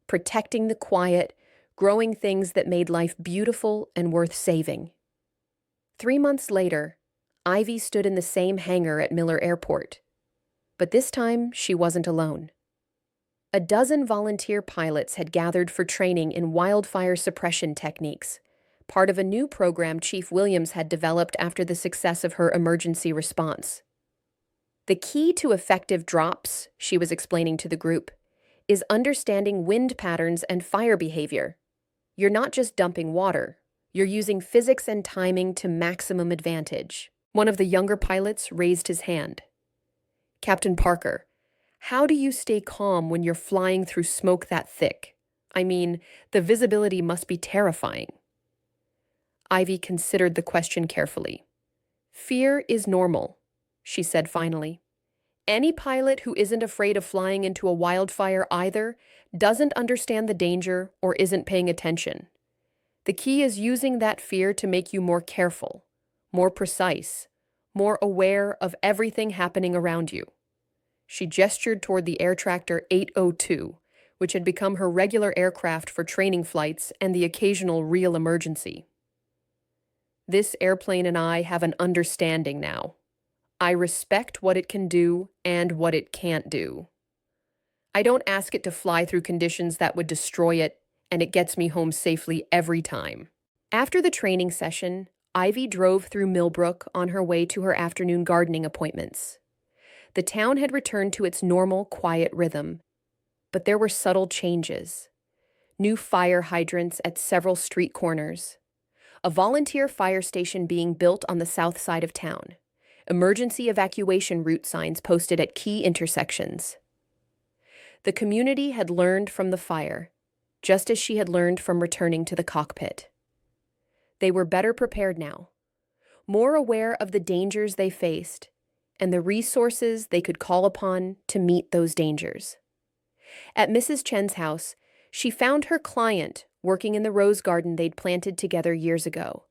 [SPEAKER 1] Protecting the quiet, growing things that made life beautiful and worth saving. 3 months later, Ivy stood in the same hangar at Miller Airport. But this time, she wasn't alone. A dozen volunteer pilots had gathered for training in wildfire suppression techniques, part of a new program Chief Williams had developed after the success of her emergency response. The key to effective drops, she was explaining to the group, is understanding wind patterns and fire behavior. You're not just dumping water, you're using physics and timing to maximum advantage. One of the younger pilots raised his hand. Captain Parker, how do you stay calm when you're flying through smoke that thick? I mean, the visibility must be terrifying. Ivy considered the question carefully. Fear is normal, she said finally. Any pilot who isn't afraid of flying into a wildfire either doesn't understand the danger or isn't paying attention. The key is using that fear to make you more careful, more precise, more aware of everything happening around you. She gestured toward the air tractor 802, which had become her regular aircraft for training flights and the occasional real emergency. This airplane and I have an understanding now. I respect what it can do and what it can't do. I don't ask it to fly through conditions that would destroy it, and it gets me home safely every time. After the training session, Ivy drove through Millbrook on her way to her afternoon gardening appointments. The town had returned to its normal, quiet rhythm, but there were subtle changes. New fire hydrants at several street corners, a volunteer fire station being built on the south side of town, emergency evacuation route signs posted at key intersections. The community had learned from the fire, just as she had learned from returning to the cockpit. They were better prepared now, more aware of the dangers they faced and the resources they could call upon to meet those dangers. At Mrs. Chen's house, she found her client working in the rose garden they'd planted together years ago.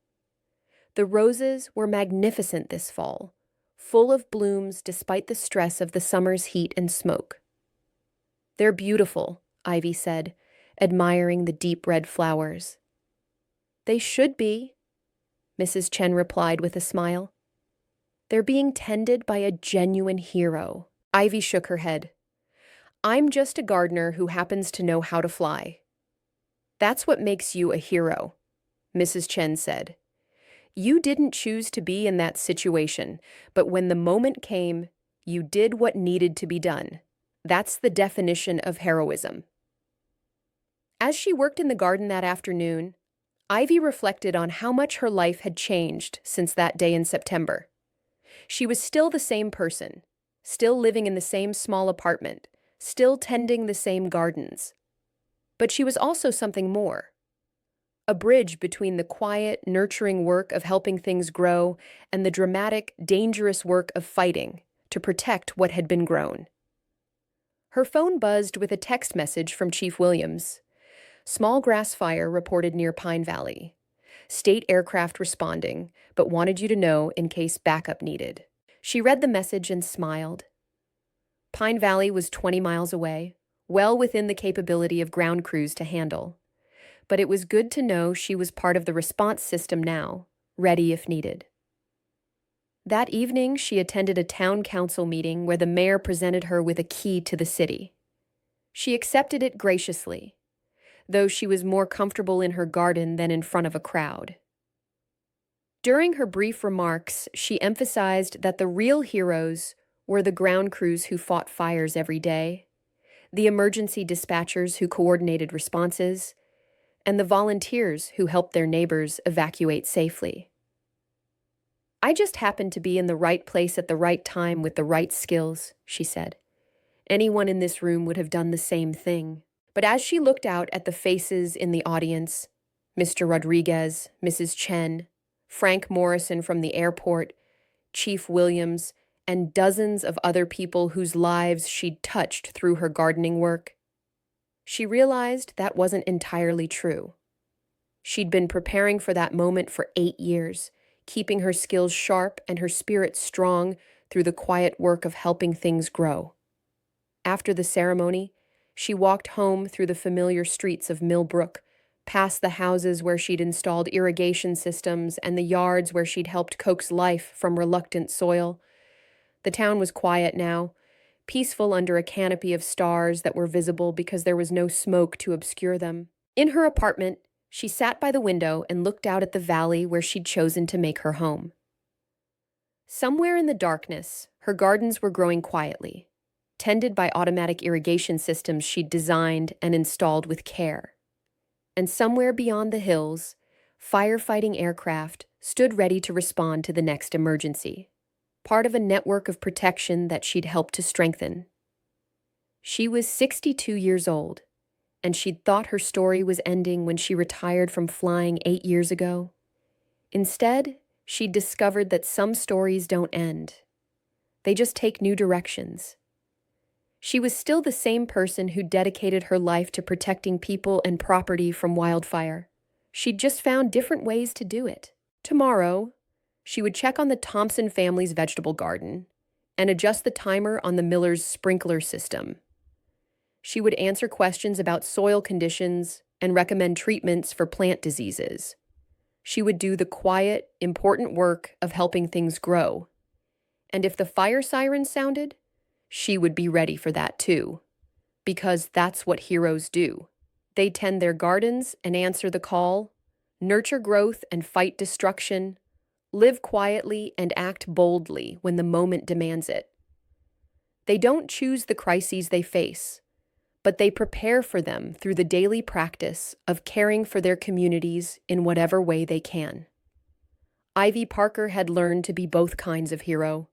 [SPEAKER 1] The roses were magnificent this fall, full of blooms despite the stress of the summer's heat and smoke. They're beautiful, Ivy said, admiring the deep red flowers. They should be, Mrs. Chen replied with a smile. They're being tended by a genuine hero. Ivy shook her head. I'm just a gardener who happens to know how to fly. That's what makes you a hero, Mrs. Chen said. You didn't choose to be in that situation, but when the moment came, you did what needed to be done. That's the definition of heroism. As she worked in the garden that afternoon, Ivy reflected on how much her life had changed since that day in September. She was still the same person, still living in the same small apartment, still tending the same gardens. But she was also something more. A bridge between the quiet, nurturing work of helping things grow and the dramatic, dangerous work of fighting to protect what had been grown. Her phone buzzed with a text message from Chief Williams. Small grass fire reported near Pine Valley. State aircraft responding, but wanted you to know in case backup needed. She read the message and smiled. Pine Valley was 20 miles away, well within the capability of ground crews to handle. But it was good to know she was part of the response system now, ready if needed. That evening, she attended a town council meeting where the mayor presented her with a key to the city. She accepted it graciously, though she was more comfortable in her garden than in front of a crowd. During her brief remarks, she emphasized that the real heroes were the ground crews who fought fires every day, the emergency dispatchers who coordinated responses, and the volunteers who helped their neighbors evacuate safely. I just happened to be in the right place at the right time with the right skills, she said. Anyone in this room would have done the same thing. But as she looked out at the faces in the audience, Mr. Rodriguez, Mrs. Chen, Frank Morrison from the airport, Chief Williams, and dozens of other people whose lives she'd touched through her gardening work, she realized that wasn't entirely true. She'd been preparing for that moment for 8 years, keeping her skills sharp and her spirit strong through the quiet work of helping things grow. After the ceremony, she walked home through the familiar streets of Millbrook, past the houses where she'd installed irrigation systems and the yards where she'd helped coax life from reluctant soil. The town was quiet now, peaceful under a canopy of stars that were visible because there was no smoke to obscure them. In her apartment, she sat by the window and looked out at the valley where she'd chosen to make her home. Somewhere in the darkness, her gardens were growing quietly, tended by automatic irrigation systems she'd designed and installed with care. And somewhere beyond the hills, firefighting aircraft stood ready to respond to the next emergency, part of a network of protection that she'd helped to strengthen. She was 62 years old, and she'd thought her story was ending when she retired from flying 8 years ago. Instead, she'd discovered that some stories don't end. They just take new directions. She was still the same person who dedicated her life to protecting people and property from wildfire. She'd just found different ways to do it. Tomorrow, she would check on the Thompson family's vegetable garden and adjust the timer on the Miller's sprinkler system. She would answer questions about soil conditions and recommend treatments for plant diseases. She would do the quiet, important work of helping things grow. And if the fire siren sounded, she would be ready for that too, because that's what heroes do. They tend their gardens and answer the call, nurture growth and fight destruction, live quietly and act boldly when the moment demands it. They don't choose the crises they face, but they prepare for them through the daily practice of caring for their communities in whatever way they can. Ivy Parker had learned to be both kinds of hero,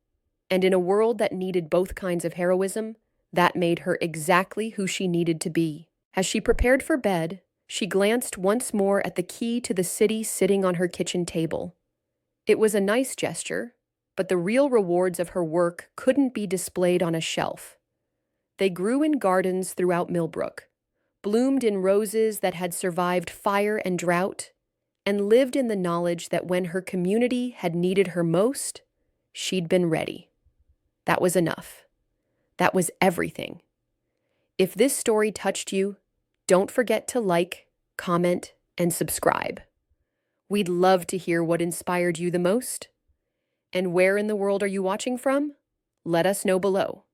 [SPEAKER 1] and in a world that needed both kinds of heroism, that made her exactly who she needed to be. As she prepared for bed, she glanced once more at the key to the city sitting on her kitchen table. It was a nice gesture, but the real rewards of her work couldn't be displayed on a shelf. They grew in gardens throughout Millbrook, bloomed in roses that had survived fire and drought, and lived in the knowledge that when her community had needed her most, she'd been ready. That was enough. That was everything. If this story touched you, don't forget to like, comment, and subscribe. We'd love to hear what inspired you the most. And where in the world are you watching from? Let us know below.